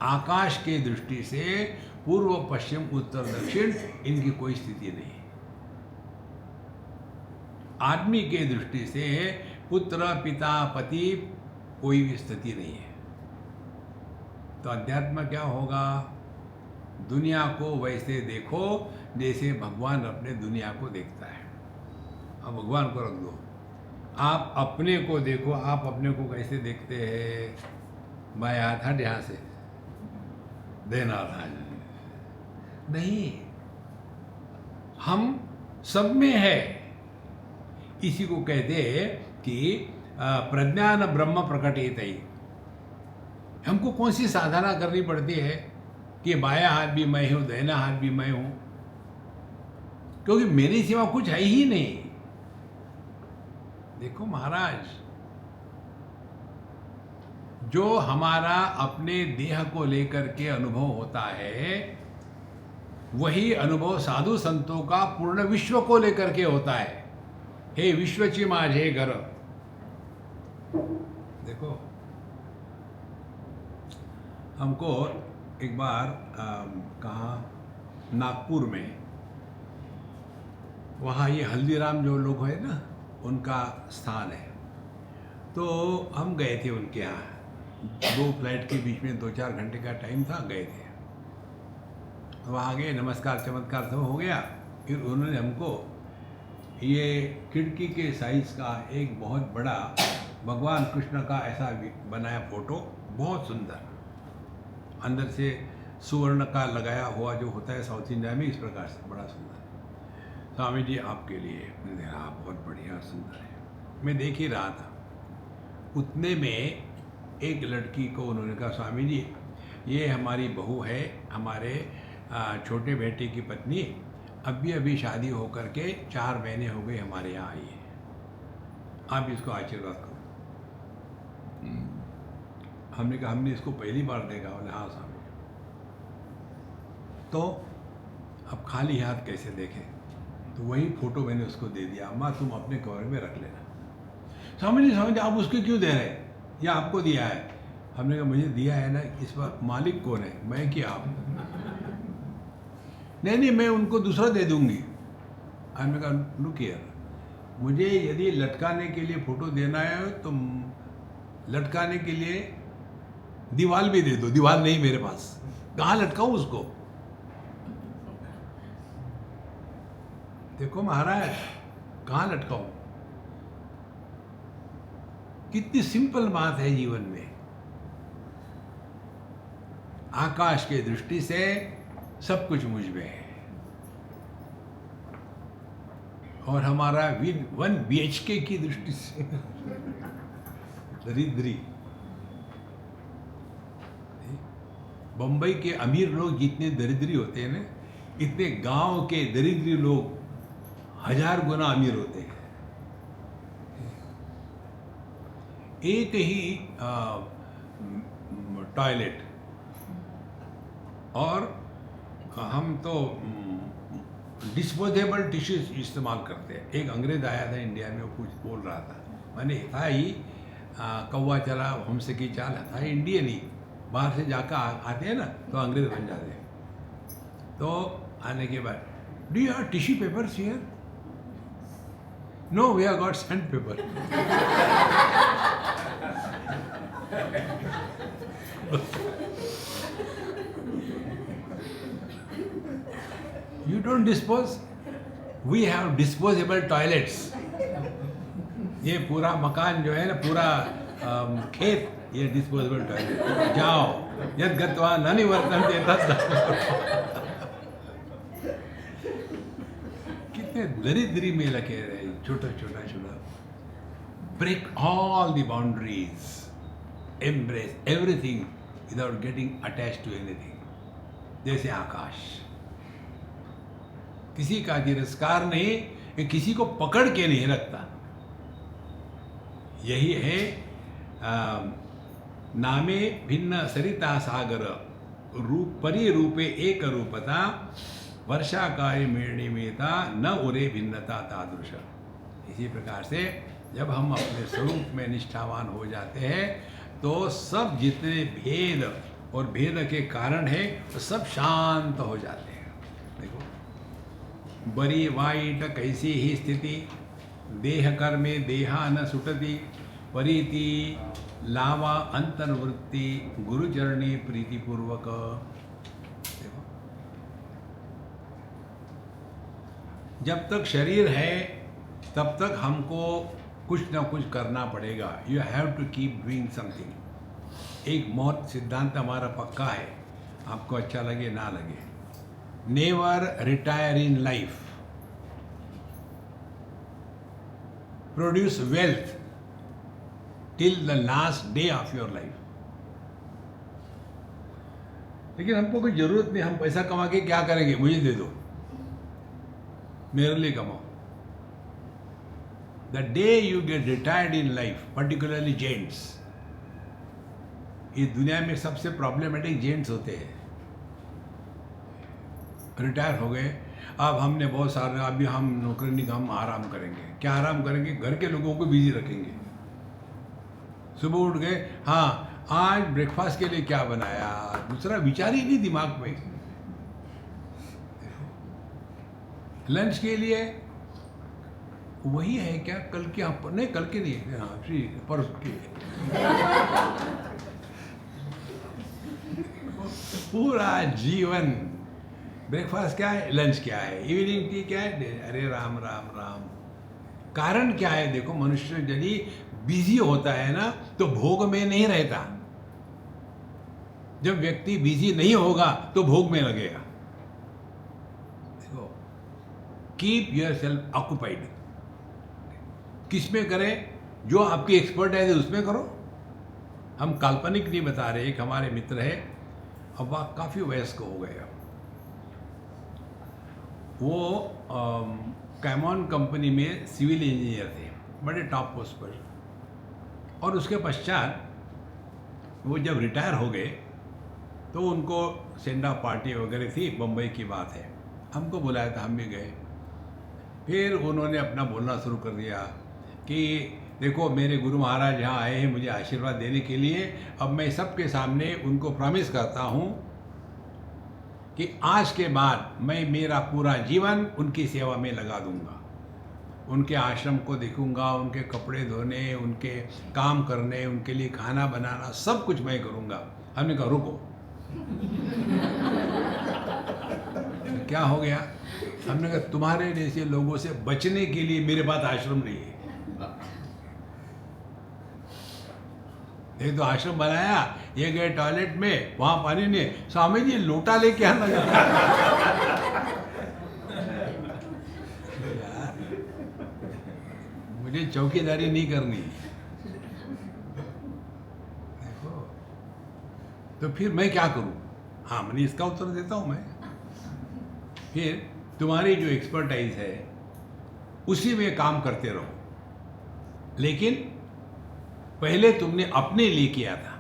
आकाश के दृष्टि से पूर्व पश्चिम उत्तर दक्षिण इनकी कोई स्थिति नहीं है। आदमी के दृष्टि से पुत्र पिता पति कोई भी स्थिति नहीं है। तो अध्यात्म क्या होगा, दुनिया को वैसे देखो जैसे भगवान अपने दुनिया को देखता है। अब भगवान को रख दो, आप अपने को देखो, आप अपने को कैसे देखते हैं। बाएं हाथ हट यहाँ से, देना नहीं, हम सब में है। इसी को कहते हैं कि प्रज्ञान ब्रह्म प्रकटित है। हमको कौन सी साधना करनी पड़ती है कि बायां हाथ भी मैं हूं, दाहिना हाथ भी मैं हूं, क्योंकि मेरे सिवा कुछ है ही नहीं। देखो महाराज, जो हमारा अपने देह को लेकर के अनुभव होता है, वही अनुभव साधु संतों का पूर्ण विश्व को लेकर के होता है। हे विश्वची माझे घर। देखो, हमको एक बार कहाँ, नागपुर में, वहाँ ये हल्दीराम जो लोग हैं ना, उनका स्थान है। तो हम गए थे उनके यहाँ, 2 फ्लाइट के बीच में 2-4 घंटे का टाइम था, गए थे। तो वहाँ गए, नमस्कार चमत्कार सब हो गया। फिर उन्होंने हमको ये खिड़की के साइज का एक बहुत बड़ा भगवान कृष्ण का ऐसा बनाया फोटो, बहुत सुंदर, अंदर से सुवर्ण का लगाया हुआ जो होता है साउथ इंडिया में, इस प्रकार से बड़ा सुंदर। स्वामी जी आपके लिए। मैंने देखा आप बहुत बढ़िया सुंदर है। मैं देख ही रहा था, उतने में एक लड़की को उन्होंने कहा, स्वामी जी ये हमारी बहू है, हमारे छोटे बेटे की पत्नी, अभी शादी होकर के 4 महीने हो गए हमारे यहाँ आई है, आप इसको आशीर्वाद करो। हमने कहा हमने इसको पहली बार देखा। बोले हाँ स्वामी। तो अब खाली हाथ कैसे देखें, तो वही फोटो मैंने उसको दे दिया, अम्मा तुम अपने कवर में रख लेना। स्वामी जी आप उसको क्यों दे रहे हैं, या आपको दिया है? हमने कहा मुझे दिया है ना, इस पर मालिक कौन है, मैं कि आप? नहीं मैं उनको दूसरा दे दूंगी। हमने कहा लुक हियर, मुझे यदि लटकाने के लिए फोटो देना है तो लटकाने के लिए दीवार भी दे दो, दीवार नहीं मेरे पास, कहाँ लटकाऊं उसको? देखो महाराज, कहाँ लटकाऊं? कितनी सिंपल बात है जीवन में। आकाश के दृष्टि से सब कुछ मुझ में है, और हमारा 1 BHK की दृष्टि से दरिद्री। बंबई के अमीर लोग जितने दरिद्री होते हैं ना, इतने गांव के दरिद्री लोग 1000 गुना अमीर होते हैं। एक ही टॉयलेट, और हम तो डिस्पोजेबल टिश्यूज इस्तेमाल करते हैं। एक अंग्रेज आया था इंडिया में, वो कुछ बोल रहा था, मैंने था ही कौवा चला हमसे की चाल, था इंडियन ही, बाहर से जाकर आते हैं ना तो अंग्रेज बन जाते हैं। तो आने के बाद, do you have tissue papers here? No, we have got sand paper. You don't dispose, we have disposable toilets. ये पूरा मकान जो है ना, पूरा खेत, ये डिस्पोजेबल टॉयलेट। जाओ, यद गत्वा न निवर्तन्ते तत्। कितने दरिद्री में लगे रहे, छोटा छोटा छोटा। Break all the boundaries, embrace everything without getting attach to anything. जैसे आकाश, किसी का तिरस्कार नहीं, कि किसी को पकड़ के नहीं रखता। यही है नामे भिन्न सरिता सागर, रूप परिरूपे एक रूपता, वर्षाकाय मेणिमेता न उरे भिन्नता तादृश। इसी प्रकार से जब हम अपने स्वरूप में निष्ठावान हो जाते हैं तो सब जितने भेद और भेद के कारण है तो सब शांत हो जाते हैं। देखो, बरी वाइट कैसी ही स्थिति, देह कर्मे देहा न सुटति, परीति लावा अंतर्वृत्ति, गुरुचरणी प्रीतिपूर्वक। देखो, जब तक शरीर है तब तक हमको कुछ ना कुछ करना पड़ेगा। You have to keep doing something. एक मौत सिद्धांत हमारा पक्का है, आपको अच्छा लगे ना लगे। Never retire in life, produce wealth till the last day of your life. लेकिन हमको कोई जरूरत नहीं, हम पैसा कमा के क्या करेंगे? मुझे दे दो, मेरे लिए कमाओ। The day you get retired in life, particularly gents, इस दुनिया में सबसे प्रॉब्लमेटिक जेंट्स होते हैं। रिटायर हो गए, अब हमने बहुत सारे, अभी हम नौकरी नहीं, हम आराम करेंगे। क्या आराम करेंगे? घर के लोगों को बिजी रखेंगे। सुबह उठ गए, हाँ आज ब्रेकफास्ट के लिए क्या बनाया, दूसरा विचार ही नहीं दिमाग में। लंच के लिए वही है क्या, कल के आप नहीं, कल के नहीं, हाँ परसों के। पूरा जीवन ब्रेकफास्ट क्या है, लंच क्या है, इवनिंग टी क्या है, अरे राम राम राम। कारण क्या है? देखो, मनुष्य यदि बिजी होता है ना तो भोग में नहीं रहता। जब व्यक्ति बिजी नहीं होगा तो भोग में लगेगा। देखो, कीप योर सेल्फ ऑक्युपाइड। किस में करें? जो आपकी एक्सपर्ट है उसमें करो। हम काल्पनिक नहीं बता रहे। एक हमारे मित्र है, अब वह काफ़ी वयस्क हो गए। वो कैमॉन कंपनी में सिविल इंजीनियर थे, बड़े टॉप पोस्ट पर। और उसके पश्चात वो जब रिटायर हो गए तो उनको सेंड ऑफ पार्टी वगैरह थी, बम्बई की बात है। हमको बुलाया था, हम भी गए। फिर उन्होंने अपना बोलना शुरू कर दिया कि देखो मेरे गुरु महाराज यहाँ आए हैं मुझे आशीर्वाद देने के लिए, अब मैं सबके सामने उनको प्रॉमिस करता हूँ कि आज के बाद मैं मेरा पूरा जीवन उनकी सेवा में लगा दूंगा। उनके आश्रम को देखूंगा, उनके कपड़े धोने, उनके काम करने, उनके लिए खाना बनाना, सब कुछ मैं करूंगा। हमने कहा रुको। क्या हो गया? हमने कहा तुम्हारे जैसे लोगों से बचने के लिए मेरे पास आश्रम नहीं है। एक तो आश्रम बनाया, ये गए टॉयलेट में, वहां पानी नहीं, स्वामी जी लोटा लेके आना यार, मुझे चौकीदारी नहीं करनी। देखो तो फिर मैं क्या करूं? हाँ, मैंने इसका उत्तर देता हूं मैं। फिर तुम्हारी जो एक्सपर्टाइज है उसी में काम करते रहो, लेकिन पहले तुमने अपने लिए किया था,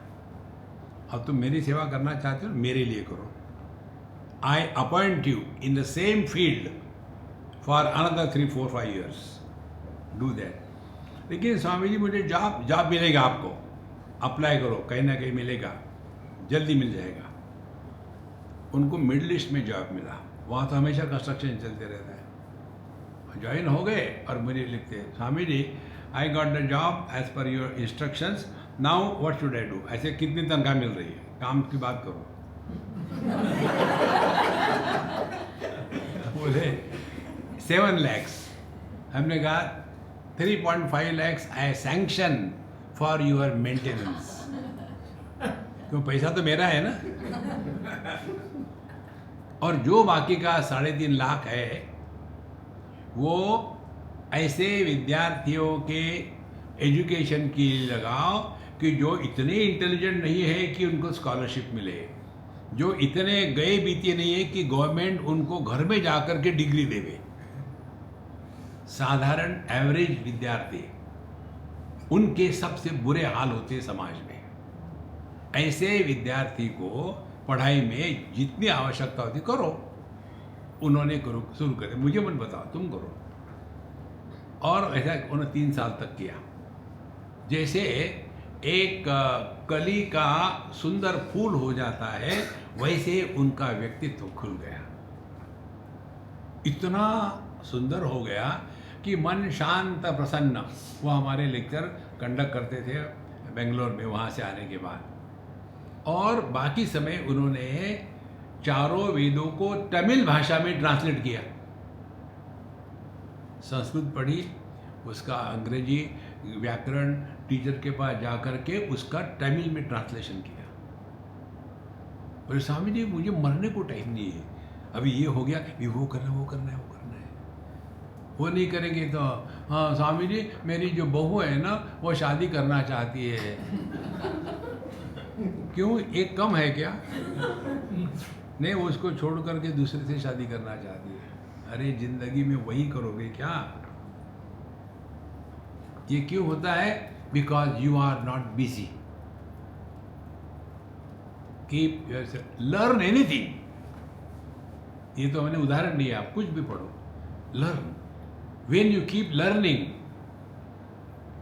अब तुम मेरी सेवा करना चाहते हो, मेरे लिए करो। I appoint you in the same field for another 3, 4, 5 years, do that. लेकिन स्वामी जी मुझे जॉब मिलेगा, आपको अप्लाई करो, कहीं ना कहीं मिलेगा, जल्दी मिल जाएगा। उनको मिडिल ईस्ट में जॉब मिला, वहाँ तो हमेशा कंस्ट्रक्शन चलते रहता है। ज्वाइन हो गए और मुझे लिखते हैं, Swami ji I got the job as per your instructions, now what should I do. ऐसे कितनी तनख्वाह मिल रही है, काम की बात करो। बोले 7 lakhs। हमने कहा 3.5 lakhs I sanction for your maintenance. क्यों, पैसा तो मेरा है ना। और जो बाकी का 3.5 लाख है वो ऐसे विद्यार्थियों के एजुकेशन के लिए लगाओ कि जो इतने इंटेलिजेंट नहीं है कि उनको स्कॉलरशिप मिले, जो इतने गए बीते नहीं है कि गवर्नमेंट उनको घर में जाकर के डिग्री देवे। साधारण एवरेज विद्यार्थी, उनके सबसे बुरे हाल होते हैं समाज में। ऐसे विद्यार्थी को पढ़ाई में जितनी आवश्यकता होती करो। उन्होंने करो शुरू करे, मुझे मत बताओ, तुम करो। और ऐसा उन्होंने 3 साल तक किया। जैसे एक कली का सुंदर फूल हो जाता है, वैसे उनका व्यक्तित्व खुल गया। इतना सुंदर हो गया कि मन शांत प्रसन्न। वो हमारे लेक्चर कंडक्ट करते थे बेंगलोर में, वहाँ से आने के बाद। और बाकी समय उन्होंने चारों वेदों को तमिल भाषा में ट्रांसलेट किया। संस्कृत पढ़ी, उसका अंग्रेजी व्याकरण टीचर के पास जाकर के उसका तमिल में ट्रांसलेशन किया। और स्वामी जी मुझे मरने को टाइम नहीं है, अभी ये हो गया, ये वो करना है, वो करना है, वो करना है। वो नहीं करेंगे तो हाँ स्वामी जी मेरी जो बहू है ना वो शादी करना चाहती है। क्यों, एक कम है क्या? नहीं, वो उसको छोड़ करके दूसरे से शादी करना चाहती है। अरे जिंदगी में वही करोगे क्या? ये क्यों होता है? Because you are not busy. Keep learn anything. ये तो मैंने उदाहरण दिया, आप कुछ भी पढ़ो, learn. When you keep learning,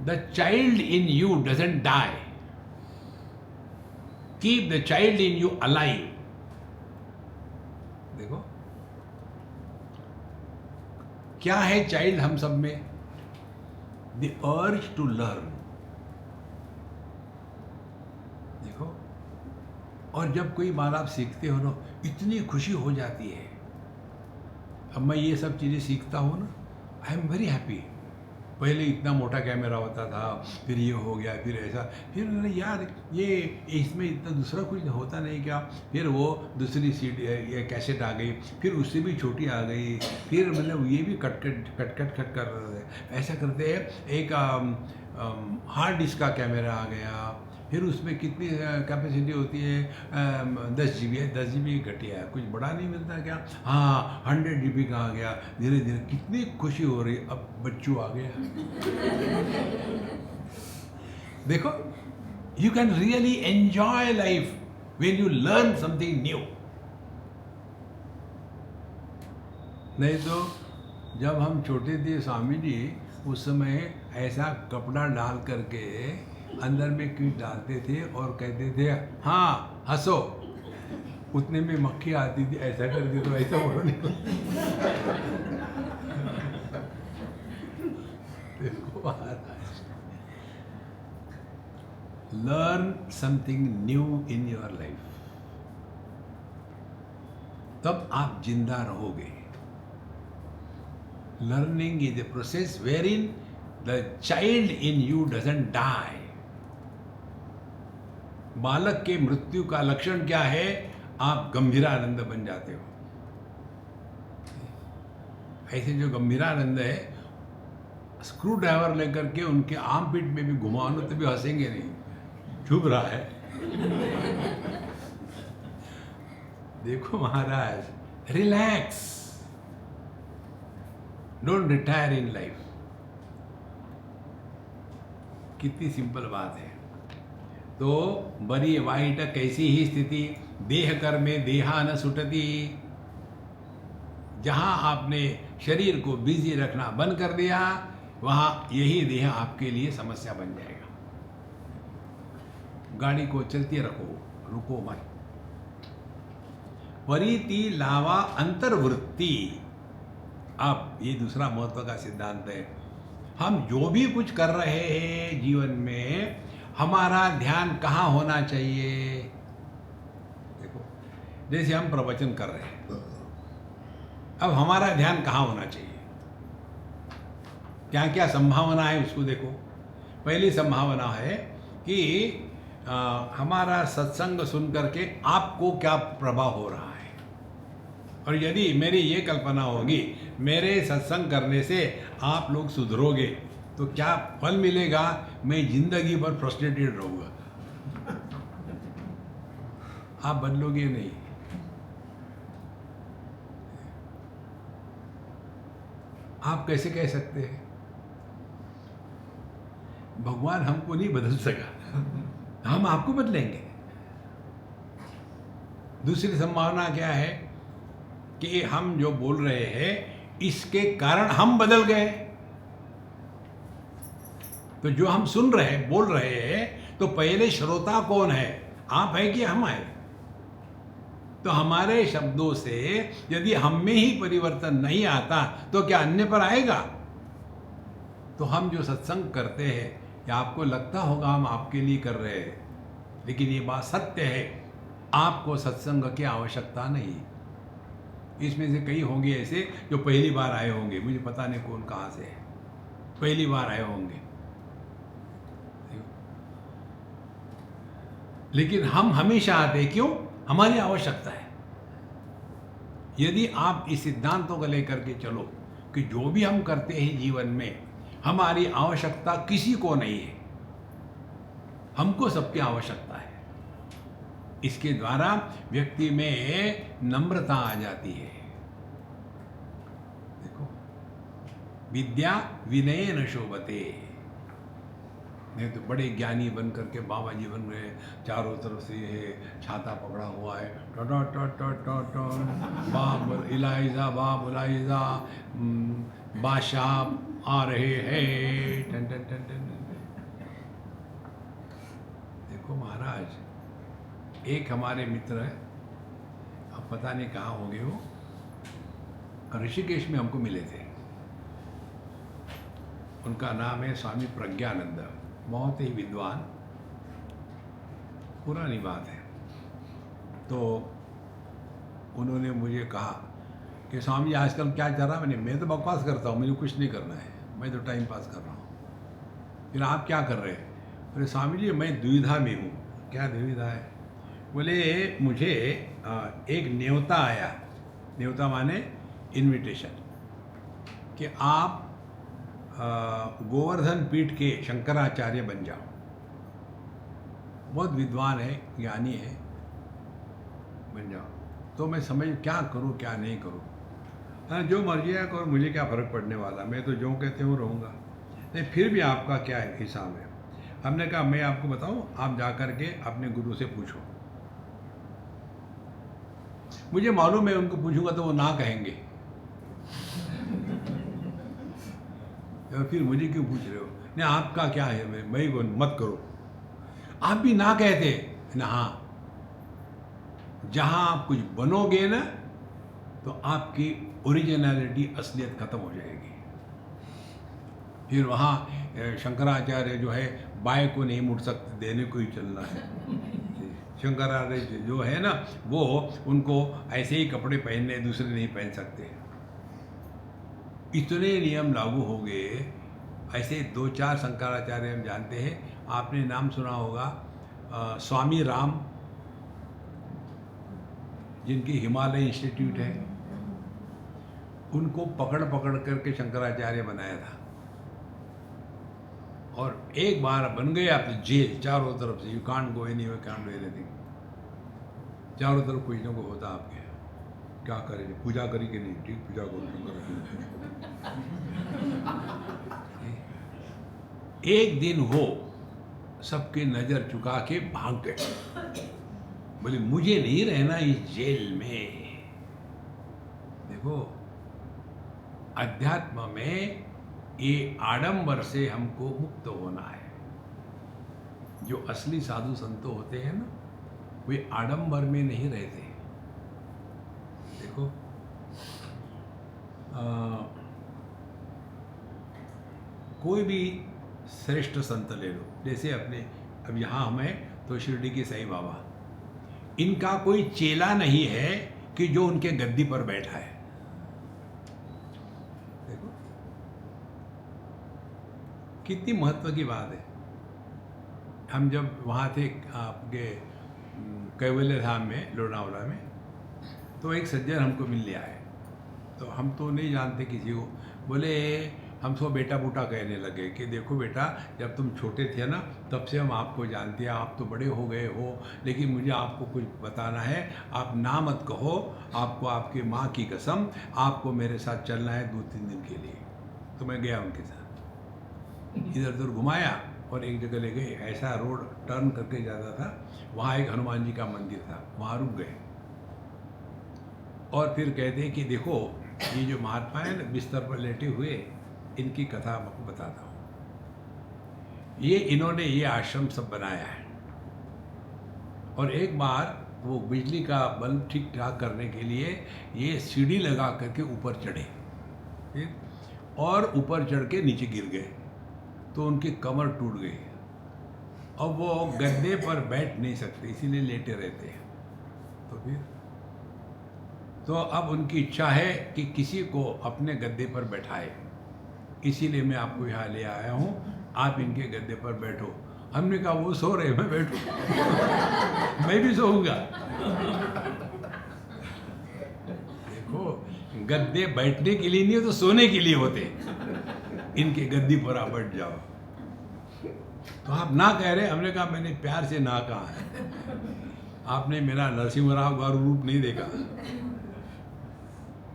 the child in you doesn't die. Keep the child in you alive. देखो क्या है चाइल्ड हम सब में? The urge to learn. देखो, और जब कोई बात आप सीखते हो ना, इतनी खुशी हो जाती है। अब मैं ये सब चीज़ें सीखता हूँ ना, आई एम वेरी हैप्पी। पहले इतना मोटा कैमरा होता था, फिर ये हो गया, फिर ऐसा, फिर यार ये इसमें इतना दूसरा कुछ होता नहीं क्या? फिर वो दूसरी सीडी ये कैसेट आ गई, फिर उससे भी छोटी आ गई, फिर मतलब ये भी कट कर ऐसा करते हैं। एक हार्ड डिस्क का कैमरा आ गया, फिर उसमें कितनी कैपेसिटी होती है? 10 GB है। 10 GB घटिया है, कुछ बड़ा नहीं मिलता क्या? हाँ 100 GB का आ गया। धीरे धीरे कितनी खुशी हो रही, अब बच्चों आ गया। देखो, you can really enjoy life when you learn something new. नहीं तो जब हम छोटे थे स्वामी जी, उस समय ऐसा कपड़ा डाल करके अंदर में कीट डालते थे और कहते थे हाँ हंसो, उतने में मक्खी आती थी, ऐसा करती तो ऐसा बोलो नहीं। देखो learn something new in your life, तब आप जिंदा रहोगे। Learning is a process wherein the child in you doesn't die. बालक के मृत्यु का लक्षण क्या है? आप गंभीरानंद बन जाते हो। ऐसे जो गंभीरानंद है, स्क्रू ड्राइवर लेकर के उनके आर्म पिट में भी घुमाओ तो भी हंसेंगे नहीं, चुभ रहा है। देखो Maharaj, relax, don't retire in life. कितनी सिंपल बात है। तो बड़ी वाइट कैसी ही स्थिति, देह कर में देहा न सुटती। जहां आपने शरीर को बिजी रखना बंद कर दिया, वहां यही देह आपके लिए समस्या बन जाएगा। गाड़ी को चलती रखो, रुको मत। परिति लावा अंतर्वृत्ति। अब ये दूसरा महत्व का सिद्धांत है। हम जो भी कुछ कर रहे हैं जीवन में, हमारा ध्यान कहाँ होना चाहिए? देखो, जैसे हम प्रवचन कर रहे हैं, अब हमारा ध्यान कहाँ होना चाहिए? क्या क्या संभावना है उसको देखो। पहली संभावना है कि हमारा सत्संग सुन करके आपको क्या प्रभाव हो रहा है। और यदि मेरी ये कल्पना होगी मेरे सत्संग करने से आप लोग सुधरोगे, तो क्या फल मिलेगा? मैं जिंदगी भर फ्रस्ट्रेटेड रहूंगा, आप बदलोगे नहीं। आप कैसे कह सकते हैं? भगवान हमको नहीं बदल सका, हम आपको बदलेंगे। दूसरी संभावना क्या है कि हम जो बोल रहे हैं इसके कारण हम बदल गए। तो जो हम सुन रहे हैं, बोल रहे हैं, तो पहले श्रोता कौन है? आप है कि हम है? तो हमारे शब्दों से यदि हम में ही परिवर्तन नहीं आता तो क्या अन्य पर आएगा? तो हम जो सत्संग करते हैं, या आपको लगता होगा हम आपके लिए कर रहे हैं, लेकिन ये बात सत्य है, आपको सत्संग की आवश्यकता नहीं। इसमें से कई होंगे ऐसे जो पहली बार आए होंगे, मुझे पता नहीं कौन कहाँ से है, पहली बार आए होंगे। लेकिन हम हमेशा आते हैं, क्यों? हमारी आवश्यकता है। यदि आप इस सिद्धांतों को लेकर के चलो कि जो भी हम करते हैं जीवन में, हमारी आवश्यकता किसी को नहीं है, हमको सबकी आवश्यकता है। इसके द्वारा व्यक्ति में नम्रता आ जाती है। देखो, विद्या विनय न शोभते। नहीं तो बड़े ज्ञानी बन करके बाबा जी बन गए, चारों तरफ से ये छाता पकड़ा हुआ है, टो टो टो टो टो, बाब इलाइजा, बाब इलाइजा, बादशाह आ रहे हैं, टन टन टन टन। देखो महाराज, एक हमारे मित्र है, अब पता नहीं कहाँ होंगे वो, ऋषिकेश में हमको मिले थे। उनका नाम है स्वामी प्रज्ञानंद, बहुत ही विद्वान, पुरानी बात है। तो उन्होंने मुझे कहा कि स्वामी जी आजकल क्या चल रहा है? मैं तो बकवास करता हूँ, मुझे कुछ नहीं करना है, मैं तो टाइम पास कर रहा हूँ। फिर आप क्या कर रहे हैं? बोले स्वामी जी मैं दुविधा में हूँ। क्या दुविधा है? बोले मुझे एक न्योता आया, न्योता माने इनविटेशन, कि आप गोवर्धन पीठ के शंकराचार्य बन जाओ। बहुत विद्वान है, ज्ञानी है, बन जाओ। तो मैं समझ क्या करूं क्या नहीं करूं। हाँ, जो मर्जी है करो, मुझे क्या फ़र्क पड़ने वाला, मैं तो जो कहते हूँ रहूँगा। नहीं, फिर भी आपका क्या हिसाब है? हमने कहा मैं आपको बताऊँ, आप जा कर के अपने गुरु से पूछो। मुझे मालूम है उनको पूछूंगा तो वो ना कहेंगे। तो फिर मुझे क्यों पूछ रहे हो? नहीं आपका क्या है, मैं मत करो। आप भी ना कहते ना, हाँ जहाँ आप कुछ बनोगे ना तो आपकी ओरिजिनलिटी, असलियत खत्म हो जाएगी। फिर वहाँ शंकराचार्य जो है बाएं को नहीं मुड़ सकते, देने को ही चलना है। शंकराचार्य जो है ना वो उनको ऐसे ही कपड़े पहनने, दूसरे नहीं पहन सकते। इतने नियम लागू हो गए। ऐसे 2-4 शंकराचार्य हम जानते हैं। आपने नाम सुना होगा स्वामी राम, जिनकी हिमालय इंस्टीट्यूट है, उनको पकड़ पकड़ करके शंकराचार्य बनाया था। और एक बार बन गए आप तो जेल चारों तरफ से, you can't go anywhere, can't do anything. चारों तरफ कुछ ना कुछ होता आपके, क्या करेंगे, पूजा करी कि नहीं, ठीक पूजा करो शंकर। एक दिन वो सबके नजर चुका के भाग गए, बोले मुझे नहीं रहना इस जेल में। देखो अध्यात्म में ये आडंबर से हमको मुक्त होना है। जो असली साधु संत होते हैं ना, वे आडंबर में नहीं रहते। देखो कोई भी श्रेष्ठ संत ले लो, जैसे अपने अब यहाँ हमें तो शिरडी के साईं बाबा, इनका कोई चेला नहीं है कि जो उनके गद्दी पर बैठा है। देखो कितनी महत्व की बात है। हम जब वहाँ थे आपके कैवल्य धाम में, लोनावला में, तो एक सज्जन हमको मिलने आए। तो हम तो नहीं जानते किसी को, बोले हमको बेटा बूटा कहने लगे कि देखो बेटा, जब तुम छोटे थे ना तब से हम आपको जानते हैं, आप तो बड़े हो गए हो, लेकिन मुझे आपको कुछ बताना है। आप ना मत कहो, आपको आपकी माँ की कसम, आपको मेरे साथ चलना है 2-3 दिन के लिए। तो मैं गया उनके साथ, इधर उधर घुमाया और एक जगह ले गए। ऐसा रोड टर्न करके जाता था, वहाँ एक हनुमान जी का मंदिर था, वहाँ रुक गए। और फिर कहते हैं कि देखो ये जो महात्मा है ना बिस्तर पर लेटे हुए, इनकी कथा आपको बताता हूँ। ये इन्होंने ये आश्रम सब बनाया है। और एक बार वो बिजली का बल्ब ठीक ठाक करने के लिए ये सीढ़ी लगा करके ऊपर चढ़े, और ऊपर चढ़ के नीचे गिर गए, तो उनकी कमर टूट गई। अब वो गद्दे पर बैठ नहीं सकते, इसीलिए लेटे रहते हैं। तो अब उनकी इच्छा है कि किसी को अपने गद्दे पर बैठाए, इसीलिए मैं आपको यहाँ ले आया हूँ, आप इनके गद्दे पर बैठो। हमने कहा वो सो रहे, मैं बैठूं मैं भी सोऊंगा। देखो गद्दे बैठने के लिए नहीं हो तो सोने के लिए होते। इनके गद्दी पर आप बैठ जाओ। तो आप ना कह रहे, हमने कहा मैंने प्यार से ना कहा है, आपने मेरा नरसिंहराव गारू रूप नहीं देखा।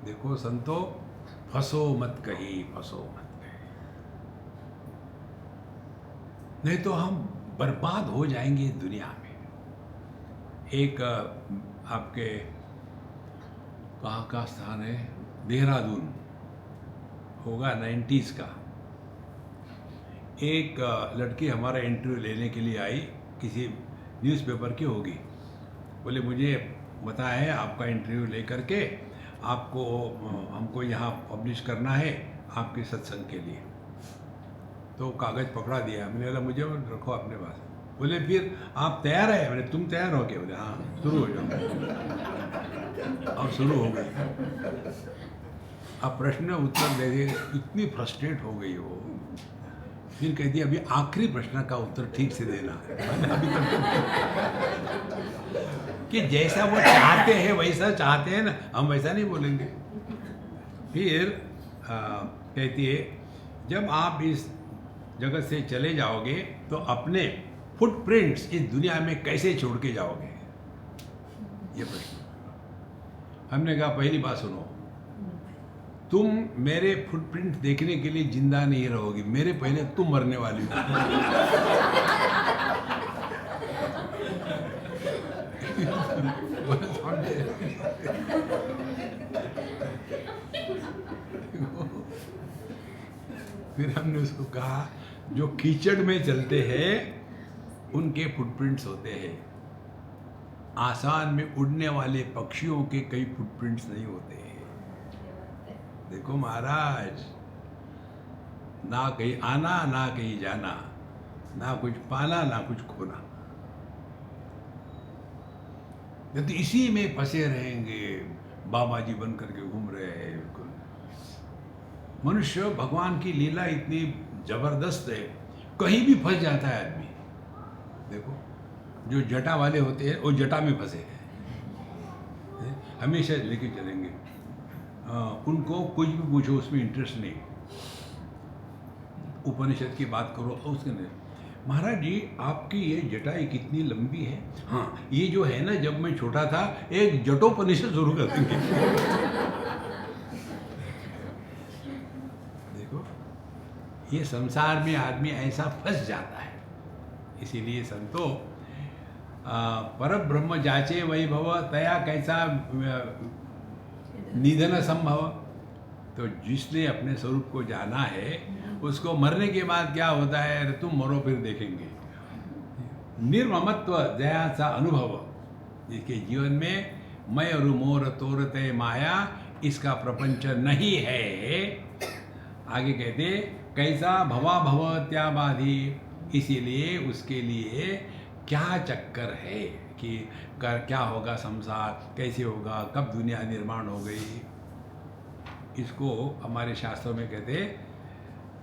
देखो संतो, फंसो मत कहीं, फंसो मत कहीं, नहीं तो हम बर्बाद हो जाएंगे दुनिया में। एक आपके कहाँ का स्थान है, देहरादून होगा 90s का। एक लड़की हमारा इंटरव्यू लेने के लिए आई, किसी न्यूज़पेपर की होगी। बोले मुझे बताया है आपका इंटरव्यू लेकर के आपको हमको यहाँ पब्लिश करना है आपके सत्संग के लिए। तो कागज़ पकड़ा दिया, मैंने बोला मुझे रखो अपने पास। बोले फिर आप तैयार है? मैंने तुम तैयार हो क्या? बोले हाँ, शुरू हो जाओ। अब शुरू हो गई। अब प्रश्न उत्तर दे दिए, इतनी फ्रस्ट्रेट हो गई वो। फिर कहती है अभी आखिरी प्रश्न का उत्तर ठीक से देना। अभी तक कि जैसा वो चाहते हैं वैसा चाहते हैं ना, हम वैसा नहीं बोलेंगे। फिर कहती है जब आप इस जगत से चले जाओगे तो अपने फुटप्रिंट्स इस दुनिया में कैसे छोड़ के जाओगे, ये प्रश्न। हमने कहा पहली बात सुनो, तुम मेरे फुटप्रिंट देखने के लिए जिंदा नहीं रहोगी, मेरे पहले तुम मरने वाली हो। फिर हमने उसको कहा जो कीचड़ में चलते हैं उनके फुटप्रिंट्स होते हैं, आसमान में उड़ने वाले पक्षियों के कई फुटप्रिंट्स नहीं होते हैं। देखो महाराज, ना कहीं आना ना कहीं जाना, ना कुछ पाना ना कुछ खोना, तो इसी में फंसे रहेंगे, बाबा जी बन करके घूम रहे हैं। मनुष्य, भगवान की लीला इतनी जबरदस्त है, कहीं भी फंस जाता है आदमी। देखो जो जटा वाले होते हैं वो जटा में फंसे हैं, हमेशा लेके चलेंगे, उनको कुछ भी पूछो उसमें इंटरेस्ट नहीं। उपनिषद की बात करो तो उसके नहीं। महाराज जी आपकी ये जटाई कितनी लंबी है। हाँ ये जो है ना, जब मैं छोटा था एक जटोपनिषद शुरू कर देंगे। देखो ये संसार में आदमी ऐसा फंस जाता है। इसीलिए संतो पर ब्रह्म जाचे वैभव तया कैसा निधन संभव। तो जिसने अपने स्वरूप को जाना है उसको मरने के बाद क्या होता है, अरे तुम मरो फिर देखेंगे। निर्ममत्व दया सा अनुभव, जिसके जीवन में मैं और मोर तोरते माया, इसका प्रपंच नहीं है। आगे कहते कैसा भवा भव त्याबाधी, इसीलिए उसके लिए क्या चक्कर है कि क्या होगा संसार, कैसे होगा, कब दुनिया निर्माण हो गई। इसको हमारे शास्त्रों में कहते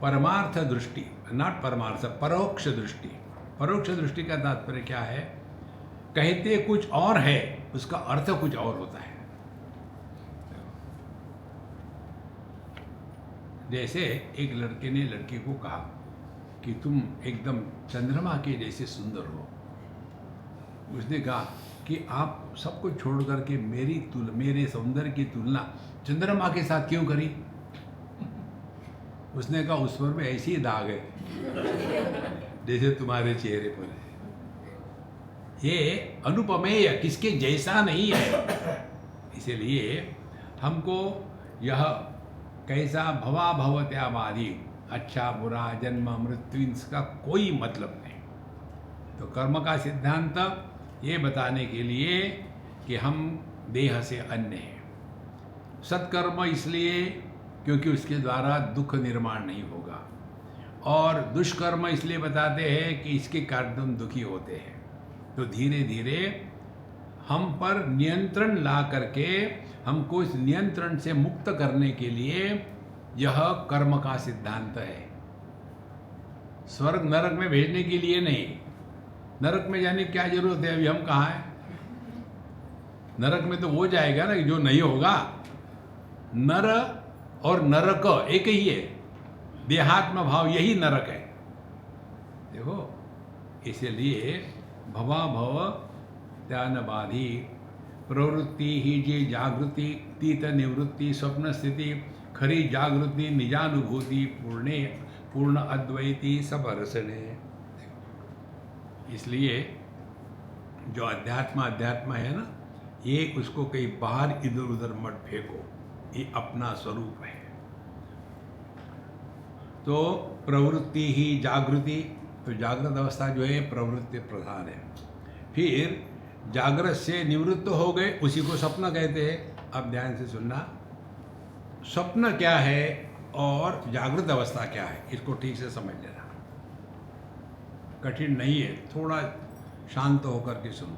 परमार्थ दृष्टि, नॉट परमार्थ, परोक्ष दृष्टि। परोक्ष दृष्टि का तात्पर्य क्या है, कहते कुछ और है, उसका अर्थ कुछ और होता है। जैसे एक लड़के ने लड़की को कहा कि तुम एकदम चंद्रमा के जैसे सुंदर हो। उसने कहा कि आप सब कुछ छोड़ करके मेरे सौंदर्य की तुलना चंद्रमा के साथ क्यों करी। उसने कहा उस पर में ऐसी ही दाग है जैसे तुम्हारे चेहरे पर है। ये अनुपमेय, किसके जैसा नहीं है। इसीलिए हमको यह कैसा भवा भवत्याबादी, अच्छा बुरा जन्म मृत्यु, इसका कोई मतलब नहीं। तो कर्म का सिद्धांत ये बताने के लिए कि हम देह से अन्य हैं। सत्कर्म इसलिए क्योंकि उसके द्वारा दुख निर्माण नहीं होगा, और दुष्कर्म इसलिए बताते हैं कि इसके कारण हम दुखी होते हैं। तो धीरे धीरे हम पर नियंत्रण ला करके हमको इस नियंत्रण से मुक्त करने के लिए यह कर्म का सिद्धांत है। स्वर्ग नरक में भेजने के लिए नहीं। नरक में जाने की क्या जरूरत है, अभी हम कहाँ हैं। नरक में तो वो जाएगा ना जो नहीं होगा। नर और नरक एक ही है, देहात्म भाव यही नरक है। देखो इसलिए भवा भव त्यान बाधी, प्रवृत्ति ही जे जागृति, तीत निवृत्ति स्वप्न स्थिति, खरी जागृति निजानुभूति, पूर्ण अद्वैती सबरसने। इसलिए जो अध्यात्म है ना, ये उसको कहीं बाहर इधर उधर मत फेंको, ये अपना स्वरूप है। तो प्रवृत्ति ही जागृति, तो जागृत अवस्था जो है प्रवृत्ति प्रधान है। फिर जागृत से निवृत्त हो गए, उसी को स्वप्न कहते हैं। अब ध्यान से सुनना, स्वप्न क्या है और जागृत अवस्था क्या है, इसको ठीक से समझ लेना। कठिन नहीं है, थोड़ा शांत होकर के सुनो।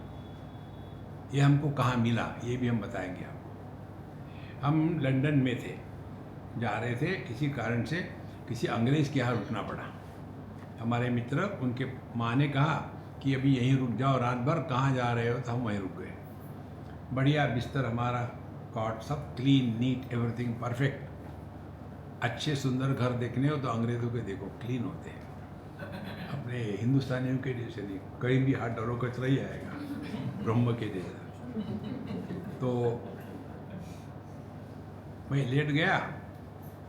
ये हमको कहाँ मिला ये भी हम बताएंगे आपको। हम लंदन में थे, जा रहे थे, किसी कारण से किसी अंग्रेज़ के यहाँ रुकना पड़ा। हमारे मित्र, उनके माँ ने कहा कि अभी यहीं रुक जाओ रात भर, कहाँ जा रहे हो, तो हम वहीं रुक गए। बढ़िया बिस्तर हमारा, कॉट सब क्लीन नीट, एवरीथिंग परफेक्ट। अच्छे सुंदर घर देखने हो तो अंग्रेज़ों के देखो, क्लीन होते हैं, अपने हिंदुस्तानियों के जैसे नहीं। कहीं भी हाथ डालो कचरा ही आएगा, ब्रह्म के जैसा। तो मैं लेट गया,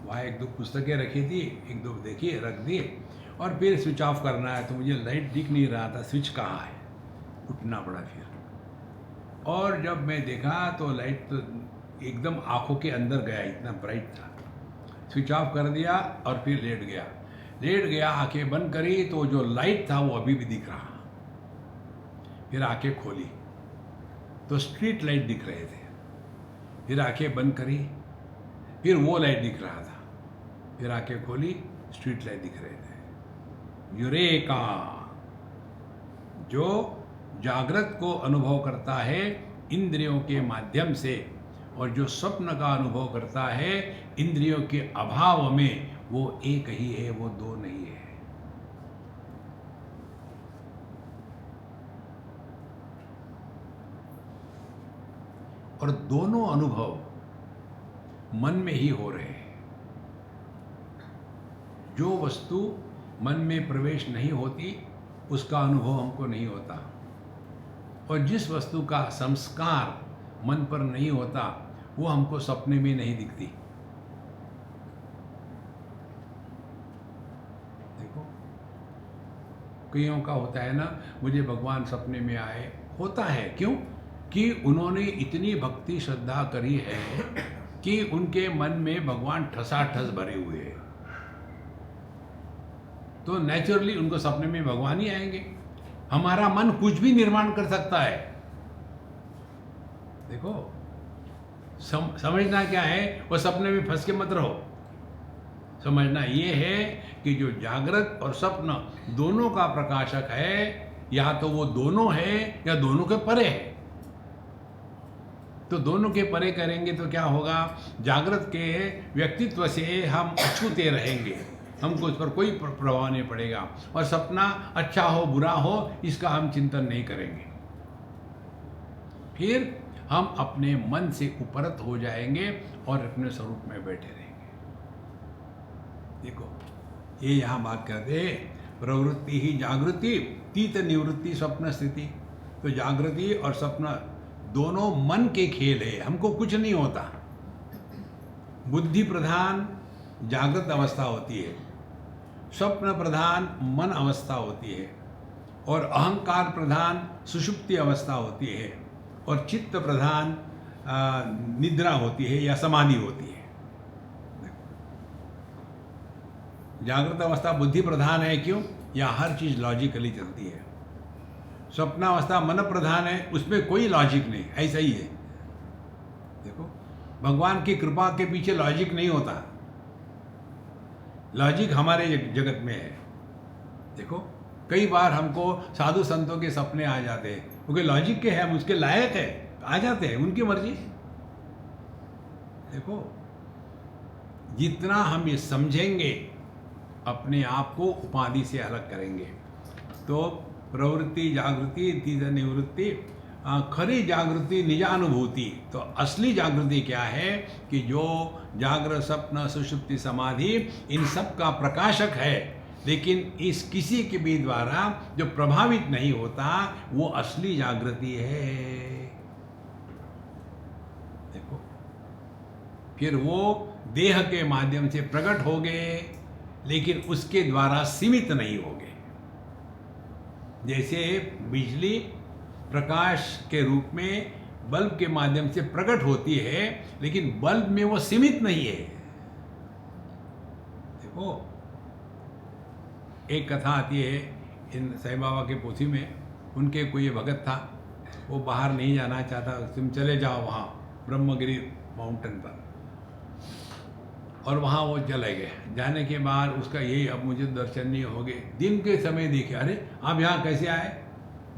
वहाँ एक दो पुस्तकें रखी थी, एक दो देखी, रख दी, और फिर स्विच ऑफ करना है तो मुझे लाइट दिख नहीं रहा था, स्विच कहाँ है, उठना पड़ा फिर। और जब मैं देखा तो लाइट तो एकदम आंखों के अंदर गया, इतना ब्राइट था। स्विच ऑफ कर दिया और फिर लेट गया। लेट गया, आंखें बंद करी तो जो लाइट था वो अभी भी दिख रहा। फिर आंखें खोली तो स्ट्रीट लाइट दिख रहे थे। फिर आंखें बंद करी, फिर वो लाइट दिख रहा था। फिर आंखें खोली, स्ट्रीट लाइट दिख रहे थे। यूरेका! जो जागृत को अनुभव करता है इंद्रियों के माध्यम से, और जो स्वप्न का अनुभव करता है इंद्रियों के अभाव में, वो एक ही है, वो दो नहीं है। और दोनों अनुभव मन में ही हो रहे हैं। जो वस्तु मन में प्रवेश नहीं होती उसका अनुभव हमको नहीं होता, और जिस वस्तु का संस्कार मन पर नहीं होता वो हमको सपने में नहीं दिखती। देखो, कईयों का होता है ना, मुझे भगवान सपने में आए, होता है। क्यों? कि उन्होंने इतनी भक्ति श्रद्धा करी है कि उनके मन में भगवान ठसाठस भरे हुए हैं, तो नेचुरली उनको सपने में भगवान ही आएंगे। हमारा मन कुछ भी निर्माण कर सकता है। देखो, समझना क्या है, वो सपने में फंस के मत रहो। समझना ये है कि जो जागृत और स्वप्न दोनों का प्रकाशक है, या तो वो दोनों है या दोनों के परे है। तो दोनों के परे करेंगे तो क्या होगा? जागृत के व्यक्तित्व से हम अछूते रहेंगे, हमको उस पर कोई प्रभाव नहीं पड़ेगा, और सपना अच्छा हो बुरा हो इसका हम चिंतन नहीं करेंगे। फिर हम अपने मन से उपरत हो जाएंगे और अपने स्वरूप में बैठे रहेंगे। देखो, ये यहाँ बात करते हैं, प्रवृत्ति ही जागृति, तीत निवृत्ति स्वप्न स्थिति। तो जागृति और स्वप्न दोनों मन के खेल है, हमको कुछ नहीं होता। बुद्धि प्रधान जागृत अवस्था होती है, स्वप्न प्रधान मन अवस्था होती है, और अहंकार प्रधान सुषुप्ति अवस्था होती है, और चित्त प्रधान निद्रा होती है या समाधि होती है। जागृत अवस्था बुद्धि प्रधान है, क्यों? या हर चीज लॉजिकली चलती है। स्वप्नावस्था मन प्रधान है, उसमें कोई लॉजिक नहीं, ऐसा ही है। देखो, भगवान की कृपा के पीछे लॉजिक नहीं होता, लॉजिक हमारे जगत में है। देखो, कई बार हमको साधु संतों के सपने आ जाते हैं, क्योंकि लॉजिक के हैं, हम उसके लायक है, आ जाते हैं, उनकी मर्जी। देखो, जितना हम ये समझेंगे अपने आप को उपाधि से अलग करेंगे। तो प्रवृत्ति जागृति तीत निवृत्ति, खरी जागृति निजानुभूति। तो असली जागृति क्या है कि जो जागृत स्वप्न सुषुप्ति समाधि इन सब का प्रकाशक है, लेकिन इस किसी के भी द्वारा जो प्रभावित नहीं होता, वो असली जागृति है। देखो, फिर वो देह के माध्यम से प्रकट हो गए, लेकिन उसके द्वारा सीमित नहीं हो गए। जैसे बिजली प्रकाश के रूप में बल्ब के माध्यम से प्रकट होती है, लेकिन बल्ब में वो सीमित नहीं है। देखो, एक कथा आती है इन साईं बाबा के पोथी में, उनके कोई भगत था, वो बाहर नहीं जाना चाहता, तुम चले जाओ वहाँ ब्रह्मगिरी माउंटेन पर, और वहाँ वो चले गए। जाने के बाद उसका यही, अब मुझे दर्शन नहीं हो गए। दिन के समय देखे, अरे आप यहाँ कैसे आए?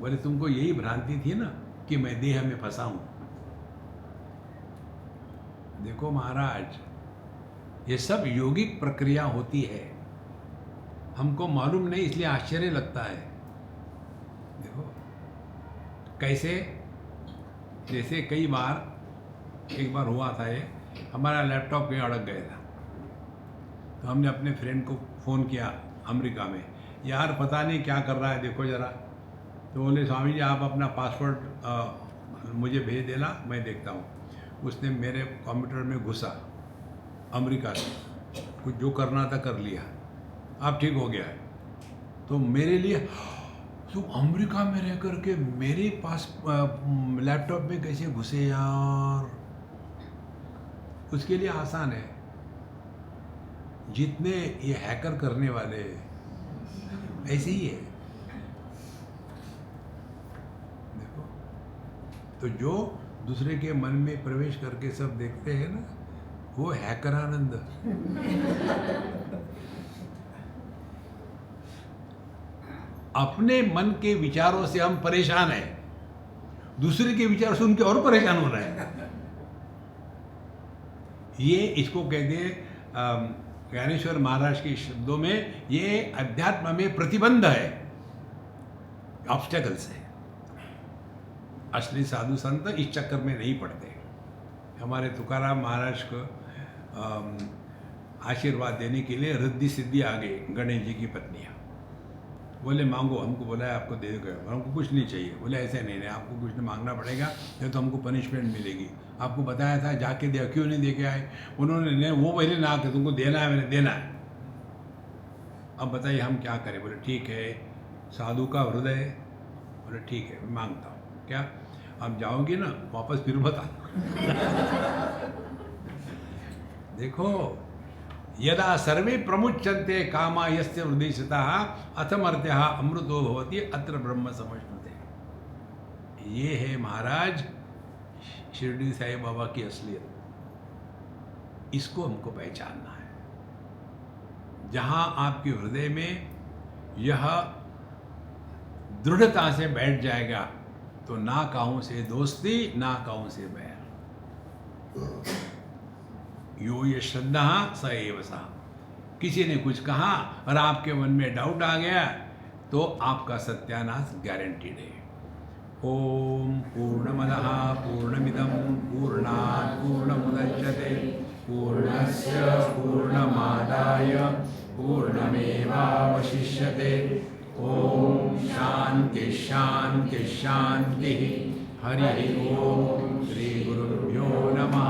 बोले, तुमको यही भ्रांति थी ना कि मैं देह में फंसा हूँ। देखो महाराज, ये सब योगिक प्रक्रिया होती है, हमको मालूम नहीं, इसलिए आश्चर्य लगता है। देखो कैसे, जैसे कई बार, एक बार हुआ था ये, हमारा लैपटॉप कहीं अड़क गया था, तो हमने अपने फ्रेंड को फ़ोन किया अमेरिका में, यार पता नहीं क्या कर रहा है, देखो ज़रा। तो बोले, स्वामी जी आप अपना पासवर्ड मुझे भेज देना, मैं देखता हूँ। उसने मेरे कंप्यूटर में घुसा अमेरिका से, कुछ जो करना था कर लिया, अब ठीक हो गया है। तो मेरे लिए, तुम अमेरिका में रह करके मेरे पास लैपटॉप में कैसे घुसे यार? उसके लिए आसान है, जितने ये हैकर करने वाले ऐसे ही है। देखो, तो जो दूसरे के मन में प्रवेश करके सब देखते हैं ना, वो हैकर आनंद। अपने मन के विचारों से हम परेशान हैं, दूसरे के विचार सुन के और परेशान हो रहे हैं। ये इसको कहते हैं ज्ञानेश्वर महाराज के शब्दों में, ये अध्यात्म में प्रतिबंध है, ऑब्स्टेकल्स है। असली साधु संत इस चक्कर में नहीं पड़ते। हमारे तुकाराम महाराज को आशीर्वाद देने के लिए रिद्धि सिद्धि आ गई, गणेश जी की पत्नियां बोले मांगो, हमको बोला है आपको दे देगा, हमको कुछ नहीं चाहिए। बोले ऐसे नहीं, आपको कुछ नहीं मांगना पड़ेगा, नहीं तो हमको पनिशमेंट मिलेगी। आपको बताया था जाके दे, क्यों नहीं दे के आए? उन्होंने नहीं, वो पहले ना आके तुमको देना है, मैंने देना है। अब बताइए हम क्या करें? बोले ठीक है, साधु का हृदय है। बोले ठीक है, मैं मांगता हूँ। क्या आप जाओगे ना, वापस फिर बता। देखो, यदा सर्वे प्रमुच्यन्ते कामा यस्य हृदय स्थितः अथमर्त्यः अमृतो भवति अत्र ब्रह्म समश्नुते। ये है महाराज शिरडी साईं बाबा की असलियत। इसको हमको पहचानना है। जहां आपके हृदय में यह दृढ़ता से बैठ जाएगा तो ना काहू से दोस्ती, ना काहू से बैर। यो ये श्रद्धा स एव सा। किसी ने कुछ कहा और आपके मन में डाउट आ गया तो आपका सत्यानाश गारंटीड है। ओम पूर्णमदः पूर्णमिदं पूर्णात् पूर्णमुदच्यते पूर्णस्य पूर्णमादाय पूर्णमेवावशिष्यते। ओम शांति शांति शांति। हरि ओम। श्री गुरुभ्यो नमः।